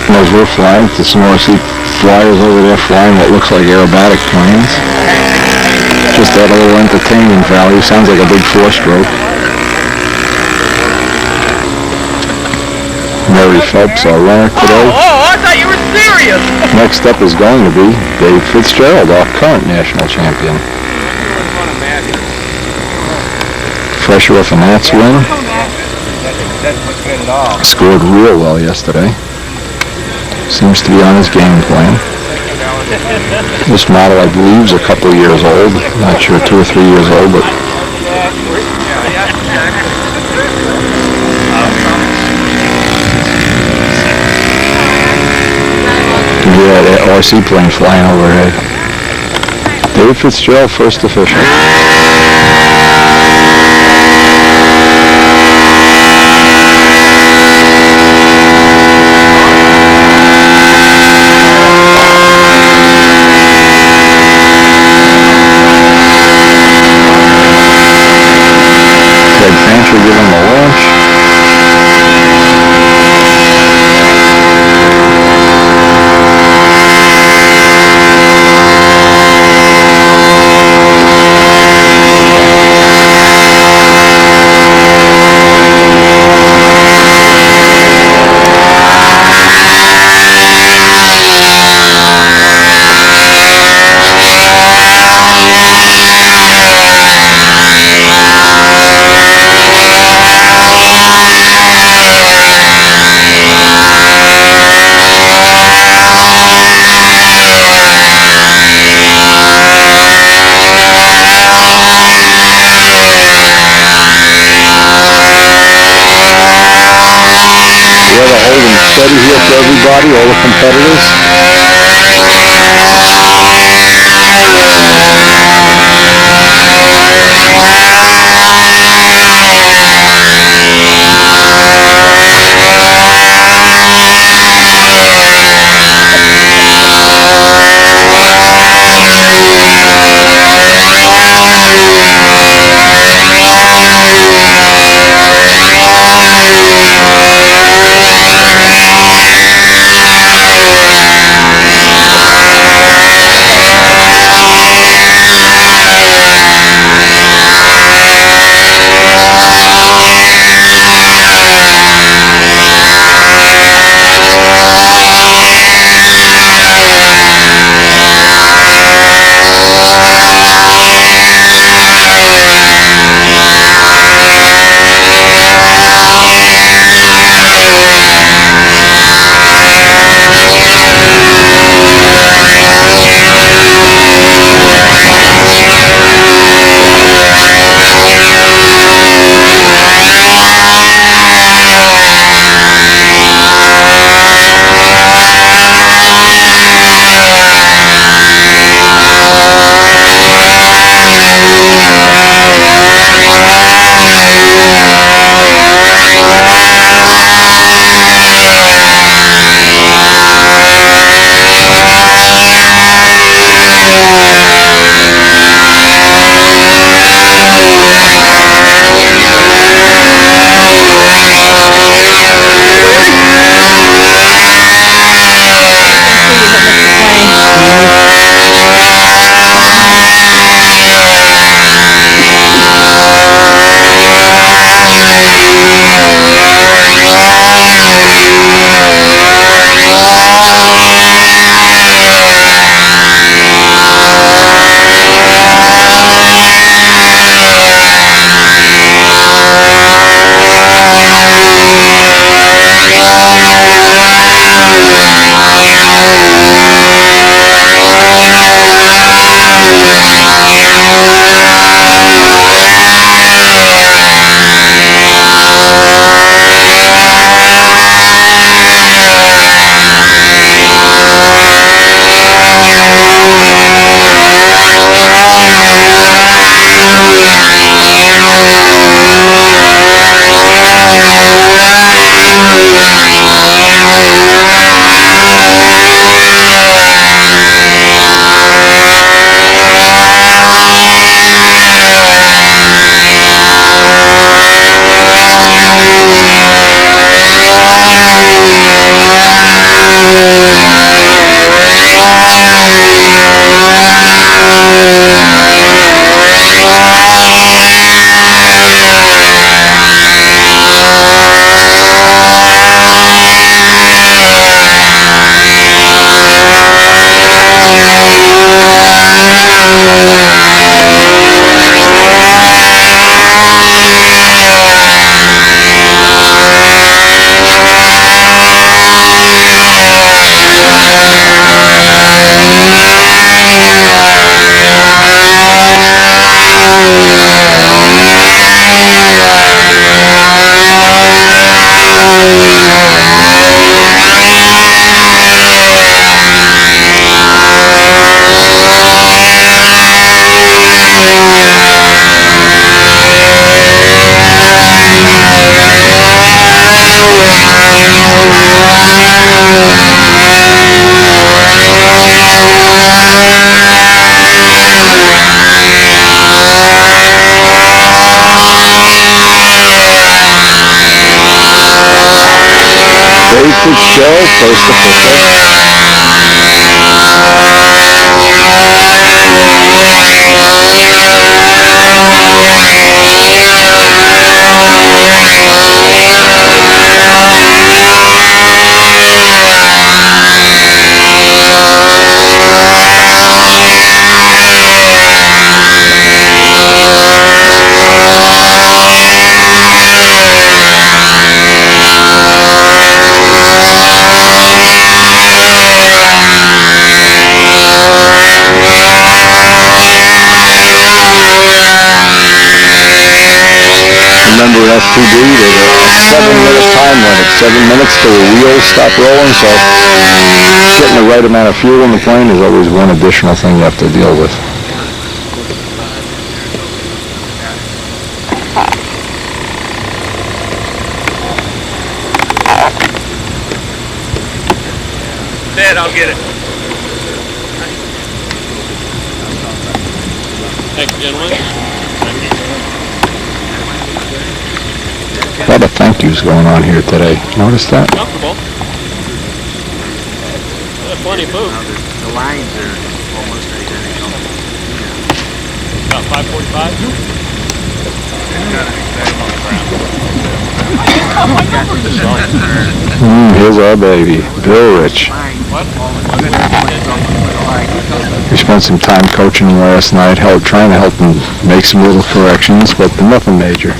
As we're flying, to some RC flyers over there flying what looks like aerobatic planes. Just add a little entertainment value. Sounds like a big four-stroke. Mary Phelps, our runner today. Oh, I thought you were serious! Next up is going to be Dave Fitzgerald, our current national champion. Fresh off a Nats win. Doesn't look good at all. Scored real well yesterday. Seems to be on his game plan. This model, I believe, is a couple of years old. Not sure, 2 or 3 years old, but yeah, that RC plane flying overhead. Dave Fitzgerald, first official. Flancher giving him a launch. Steady here for everybody, all the competitors. Fitzgerald, first Remember FTD, there's a 7-minute time limit. 7 minutes till the wheels stop rolling, so getting the right amount of fuel in the plane is always one additional thing you have to deal with. Dad, I'll get it. Thank you, gentlemen. A lot of thank yous going on here today. Notice that? Comfortable. Plenty of food. The lines are almost identical. About 5:45. Here's our baby, Bill Rich. We spent some time coaching him last night, trying to help him make some little corrections, but nothing major.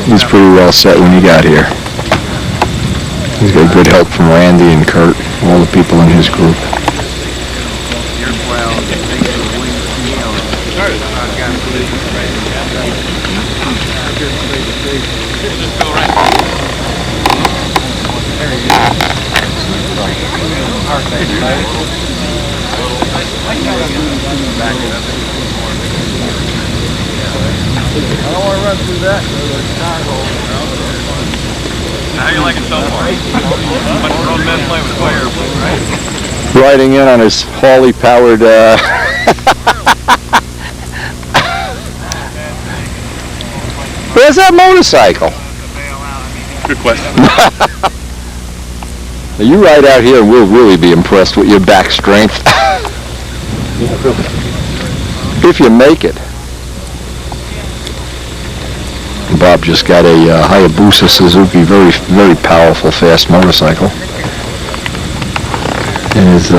He's pretty well set when he got here. He's got good help from Randy and Kurt, all the people in his group. I don't want to run through that. How you liking so far? A bunch of grown men playing with fire, right? Riding in on his Harley-powered, where's that motorcycle? Good question. Now you ride out here and we'll really be impressed with your back strength. If you make it. Bob just got a Hayabusa Suzuki, very, very powerful, fast motorcycle. And is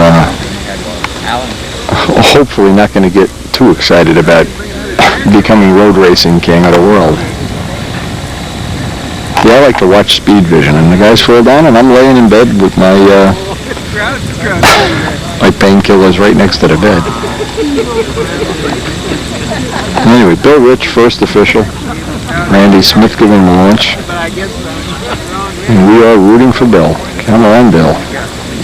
hopefully not going to get too excited about becoming road racing king of the world. Yeah, I like to watch Speed Vision, and the guys fall down, and I'm laying in bed with my my painkillers right next to the bed. Anyway, Bill Rich, first official. Randy Smith giving him a lunch. And we are rooting for Bill. Come on, Bill.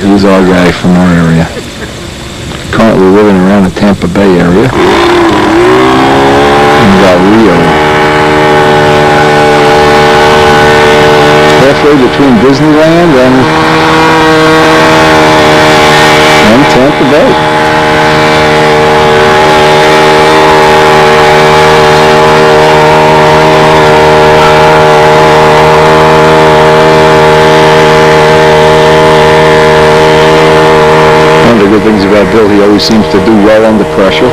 He's our guy from our area. Currently living around the Tampa Bay area. And we got Rio. Halfway between Disneyland and Tampa Bay. One of the good things about Bill, he always seems to do well under pressure.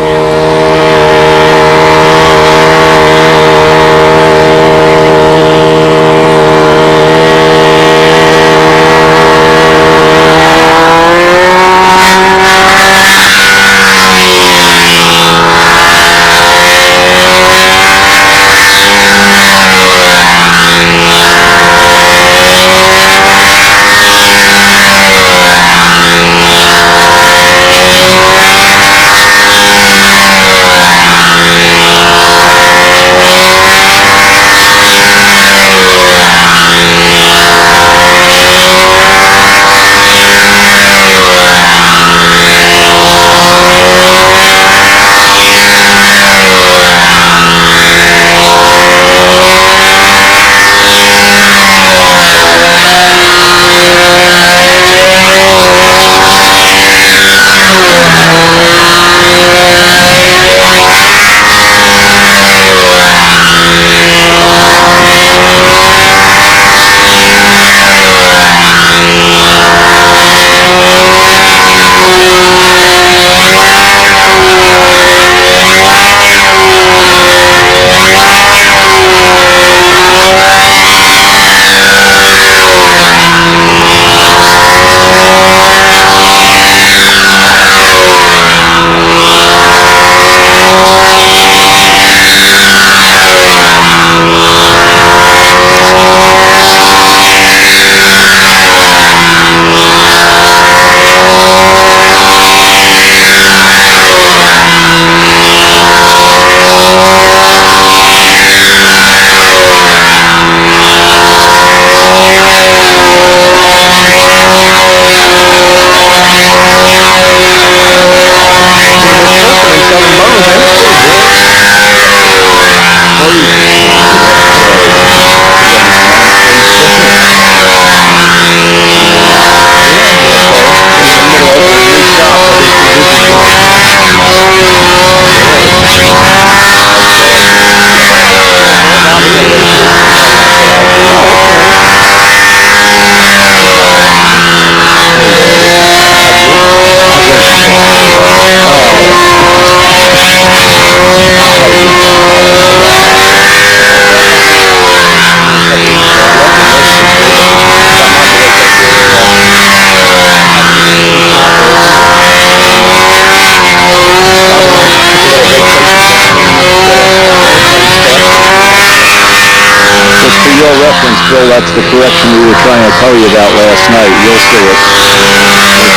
we were trying to tell you about last night. You'll see it.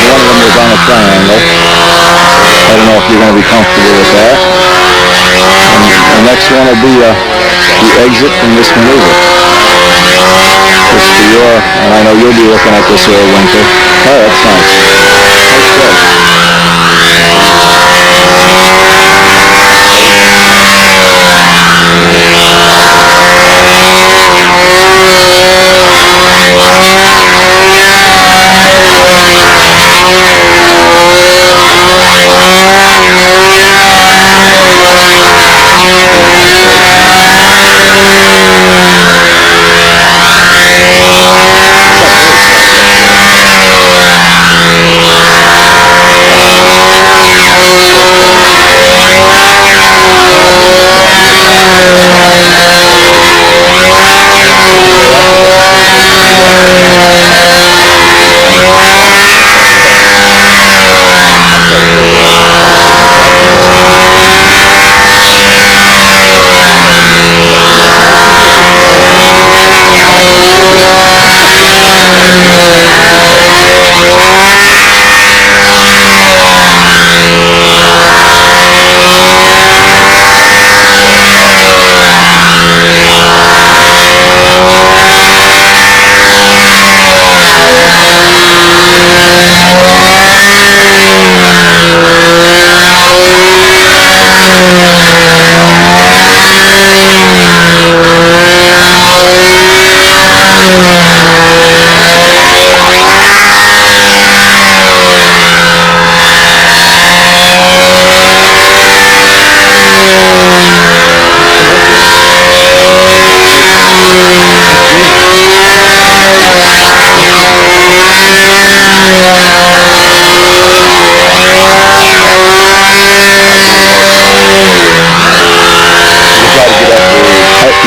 One of them was on a triangle. I don't know if you're going to be comfortable with that. And the next one will be the exit from this maneuver. Just for your, and I know you'll be looking at this all winter. Oh, that's nice. Okay.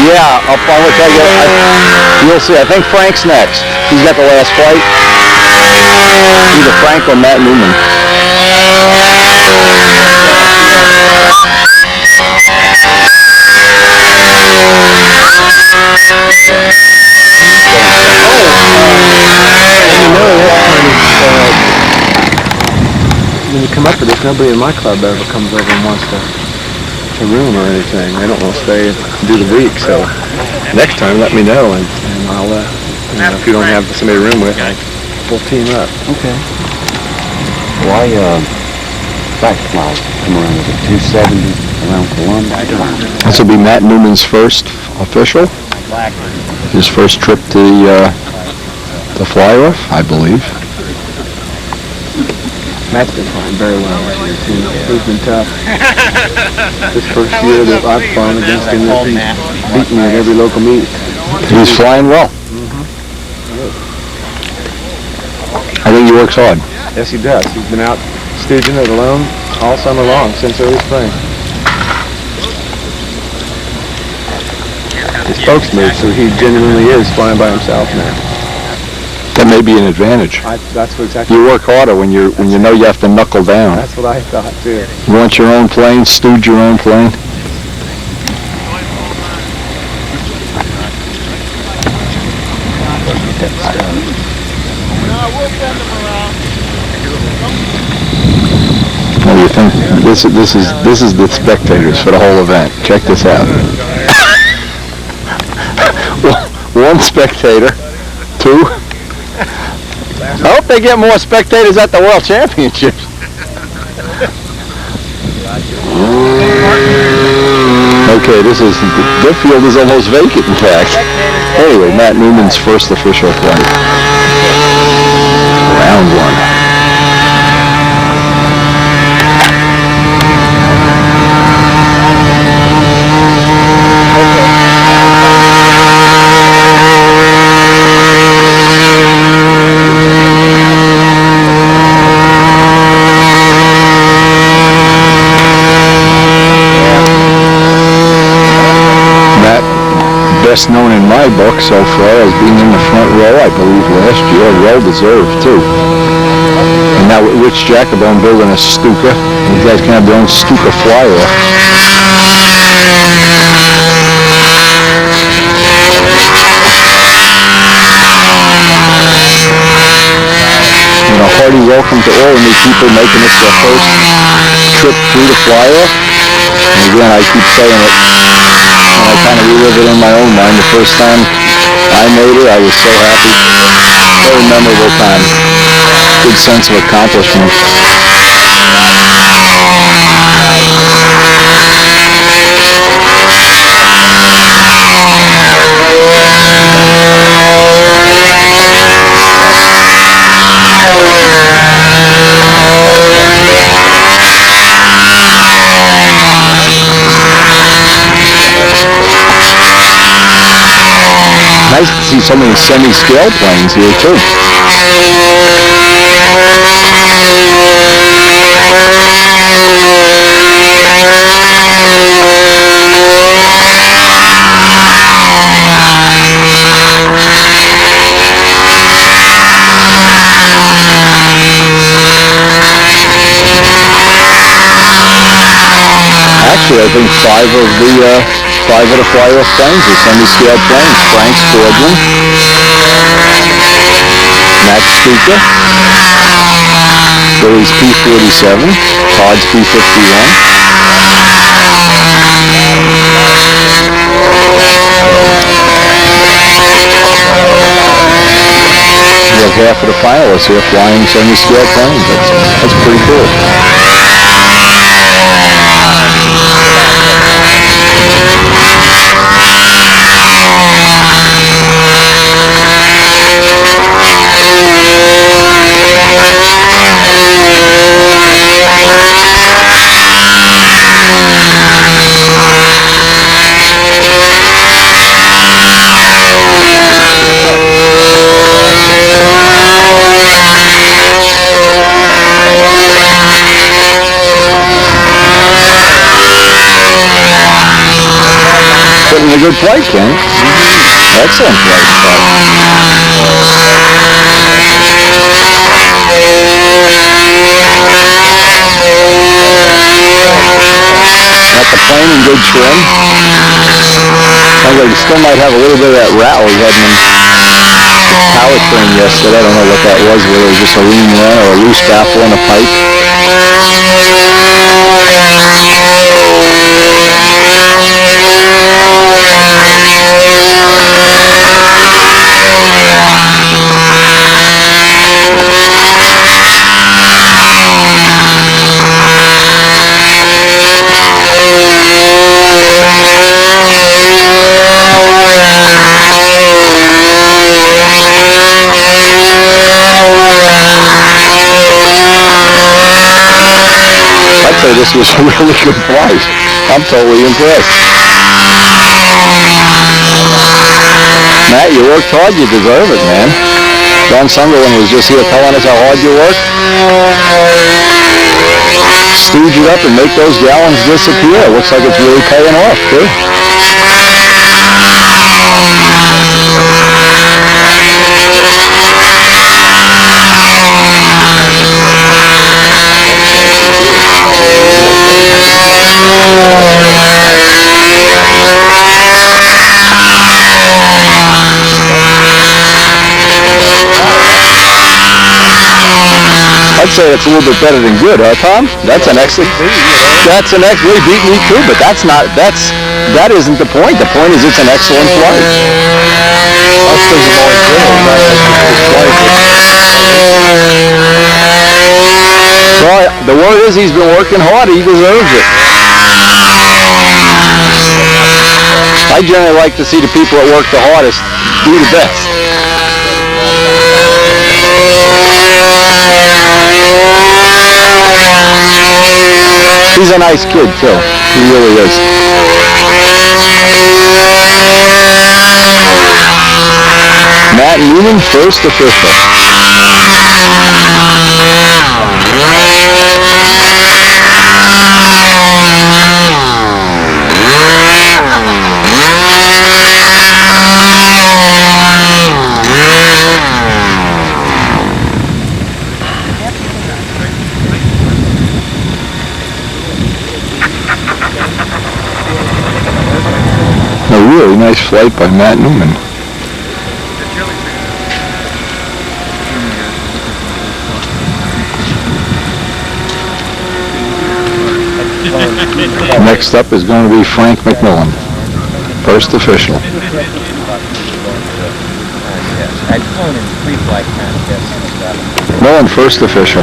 Yeah, I'll tell you. You'll see. I think Frank's next. He's got the last flight. Either Frank or Matt Newman. When you come up with this, nobody in my club ever comes over and wants to room or anything. They don't want to stay and do the week, so next time let me know, and I'll, if you don't have somebody to room with, we'll team up. Okay. Why, back flight come around, was it 270 around Columbia? This will be Matt Newman's first official. His first trip to the fly-off, I believe. Matt's been flying very well this year, too. He's been tough. This first year that I've flown against him, he's beaten me at every local meet. He's flying well. I think he works hard. Yes, he does. He's been out staging it alone all summer long, since early spring. His spokes move, so he genuinely is flying by himself now. That may be an advantage. That's what exactly. You work harder when you know you have to knuckle down. That's what I thought too. You want your own plane, stewed your own plane. What do you think? This is the spectators for the whole event. Check this out. One spectator, two. I hope they get more spectators at the World Championships. Okay, the field is almost vacant, in fact. Anyway, Matt Newman's first official flight. Round one. Best known in my book so far as being in the front row, I believe, last year. Well deserved, too. And now with Rich Jacobone building a Stuka, you guys can have their own Stuka fly-off. welcome to all the new people making this their first trip through the fly-off. And again, I keep saying it, and I kind of relive it in my own mind. The first time I made it, I was so happy. Very memorable time. Good sense of accomplishment. Nice to see so many semi-scale planes here too. Actually, I think five of the fly-off planes are semi-scale planes. Frank's Squadron, Max Stuka, Billy's P-47, Todd's P-51. We have half of the finalists here flying semi-scale planes. That's pretty cool. Putting a good flight, Ken. Excellent flight. Got the plane in good trim. Sounds like you still might have a little bit of that rattle we had in the powertrain yesterday. I don't know what that was, whether it was just a lean run or a loose baffle in a pipe. This was a really good flight. I'm totally impressed. Matt, you worked hard. You deserve it, man. John Sunderland was just here telling us how hard you worked. Stooge it up and make those gallons disappear. It looks like it's really paying off, too. I'd say it's a little bit better than good, huh, Tom? That's an excellent. That beat me too, but that isn't the point. The point is it's an excellent flight. Well, the word is he's been working hard. He deserves it. I generally like to see the people that work the hardest do the best. He's a nice kid, too. He really is. Matt Newman, first official. A really nice flight by Matt Newman. Next up is going to be Frank McMillan, first official. I'd flown in pre-flight contests and stuff. Millen, first official.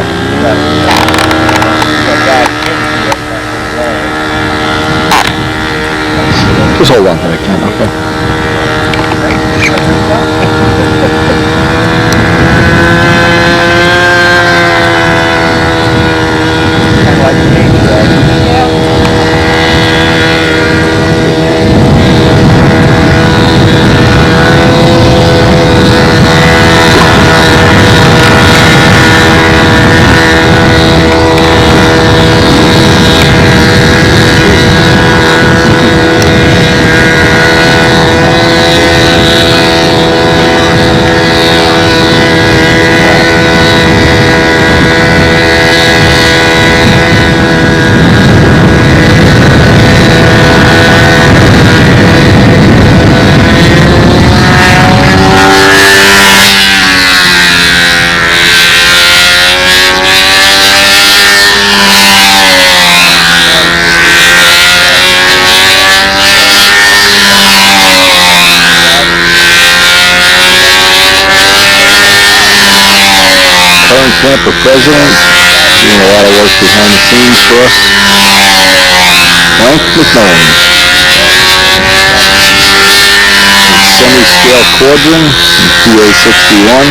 Just hold on to that, Ken, okay? Camper president, doing a lot of work behind the scenes for us, Frank McMillan. Semi-scale quadrant, PA-61.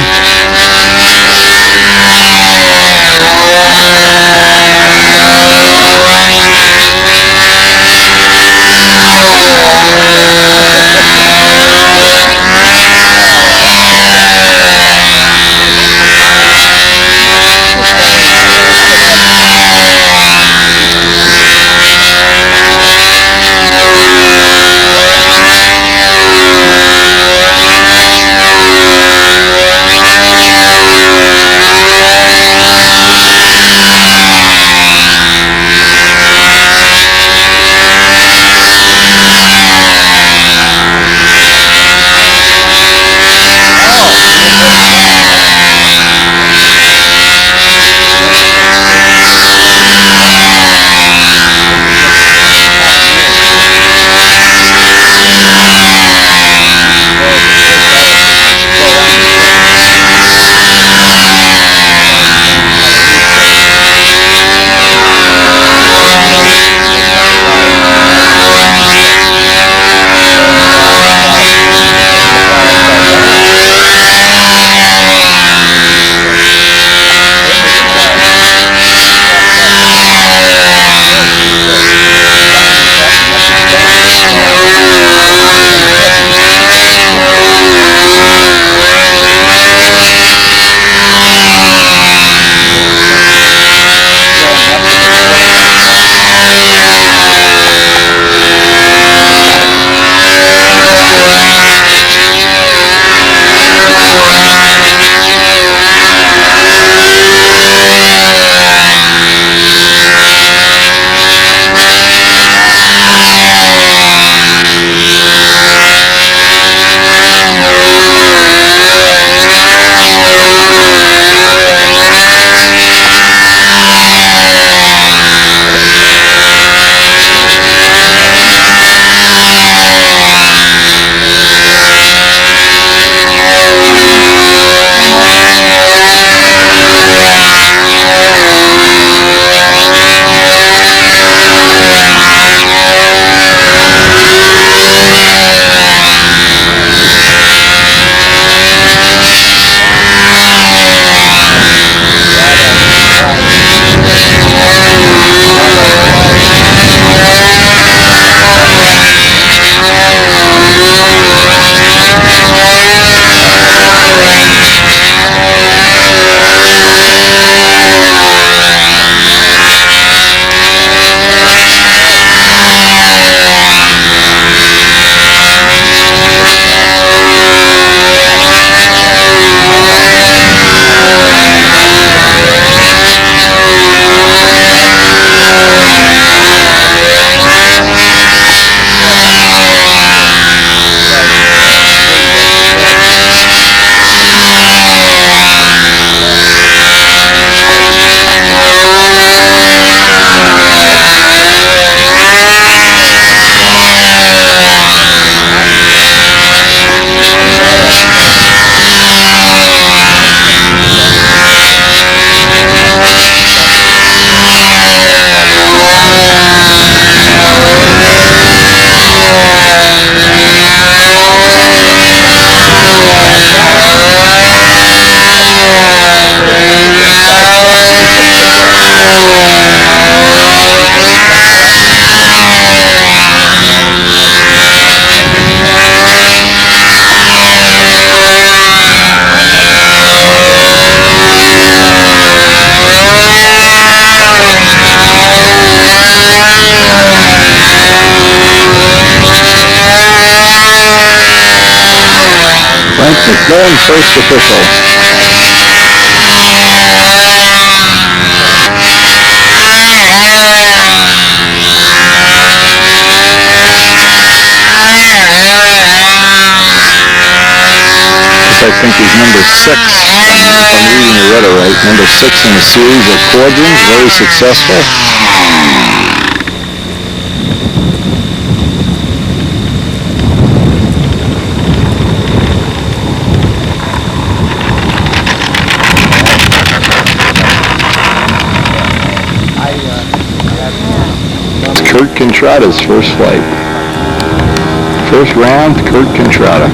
McMillan, first official. I think he's number 6, if I'm reading the letter right. Number 6 in a series of quadrants, very successful. It's Kurt Contrada's first flight. First round, Kurt Contrada.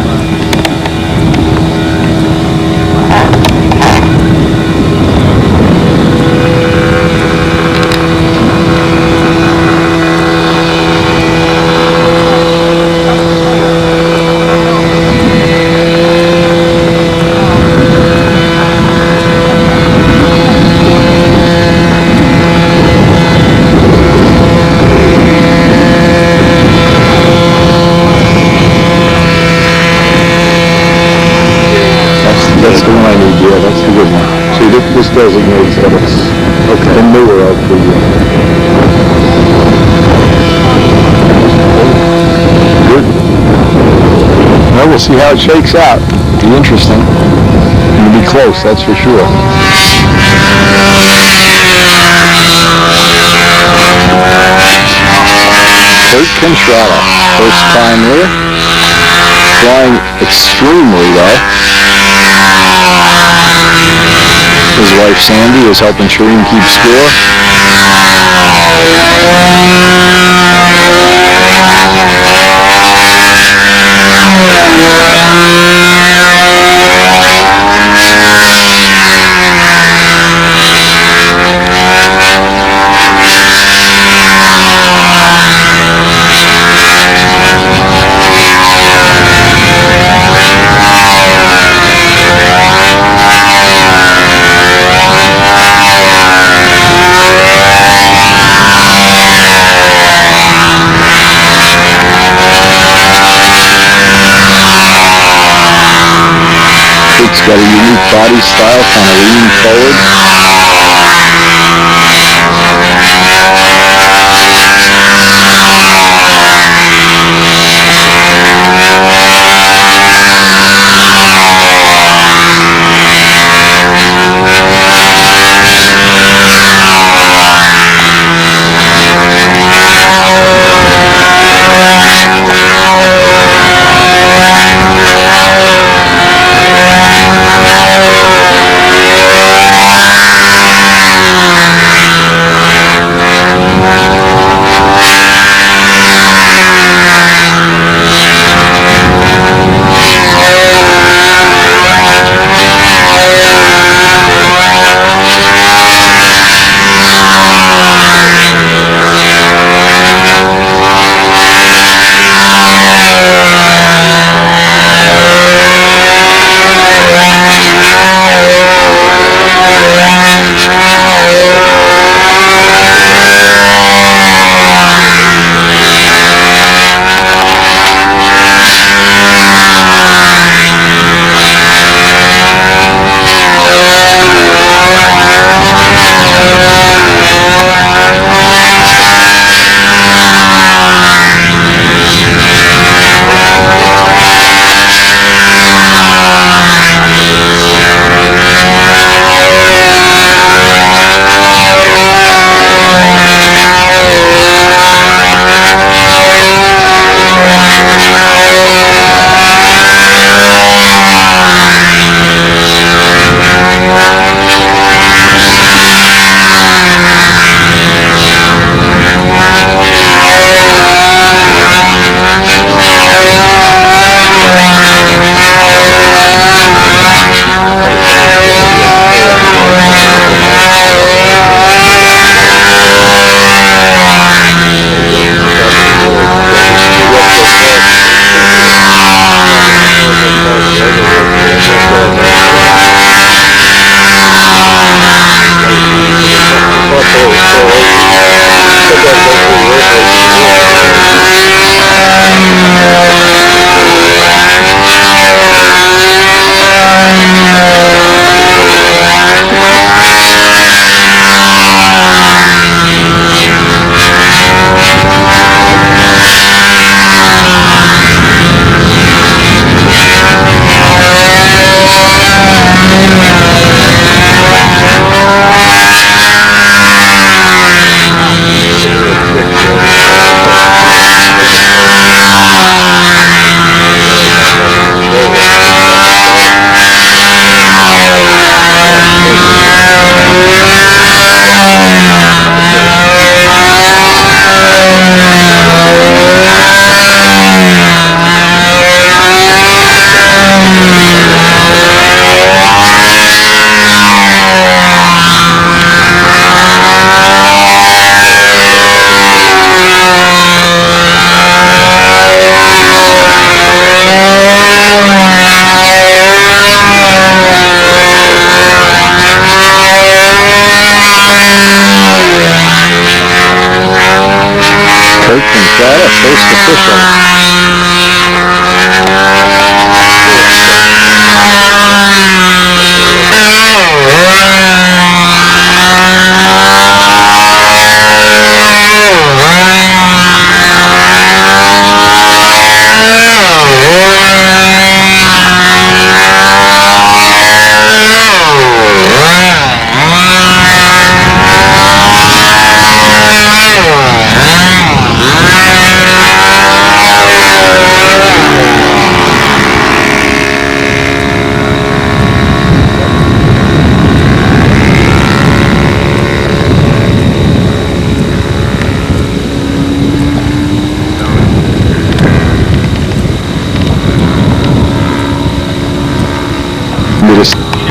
Yeah, that's the good one. See, this designates that it's the newer of the... Good. Well, we'll see how it shakes out. It'll be interesting. It'll be close, that's for sure. Kurt Contrada, first time there. Flying extremely well. His wife Sandy is helping Shireen keep score. It's got a unique body style, kind of lean forward.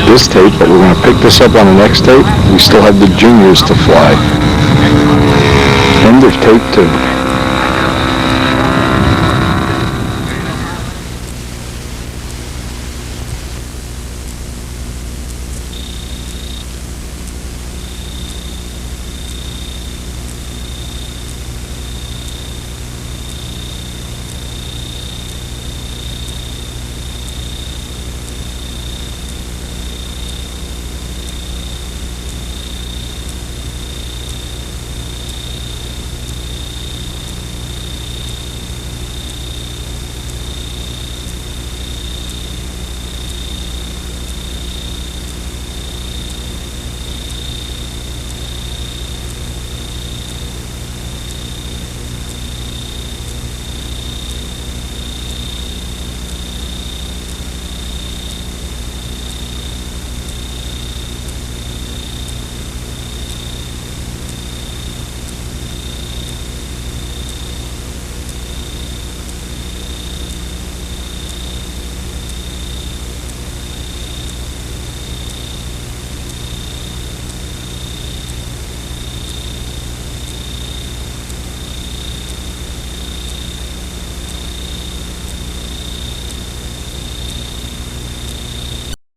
this tape, but we're going to pick this up on the next tape. We still have the juniors to fly. End of tape 2.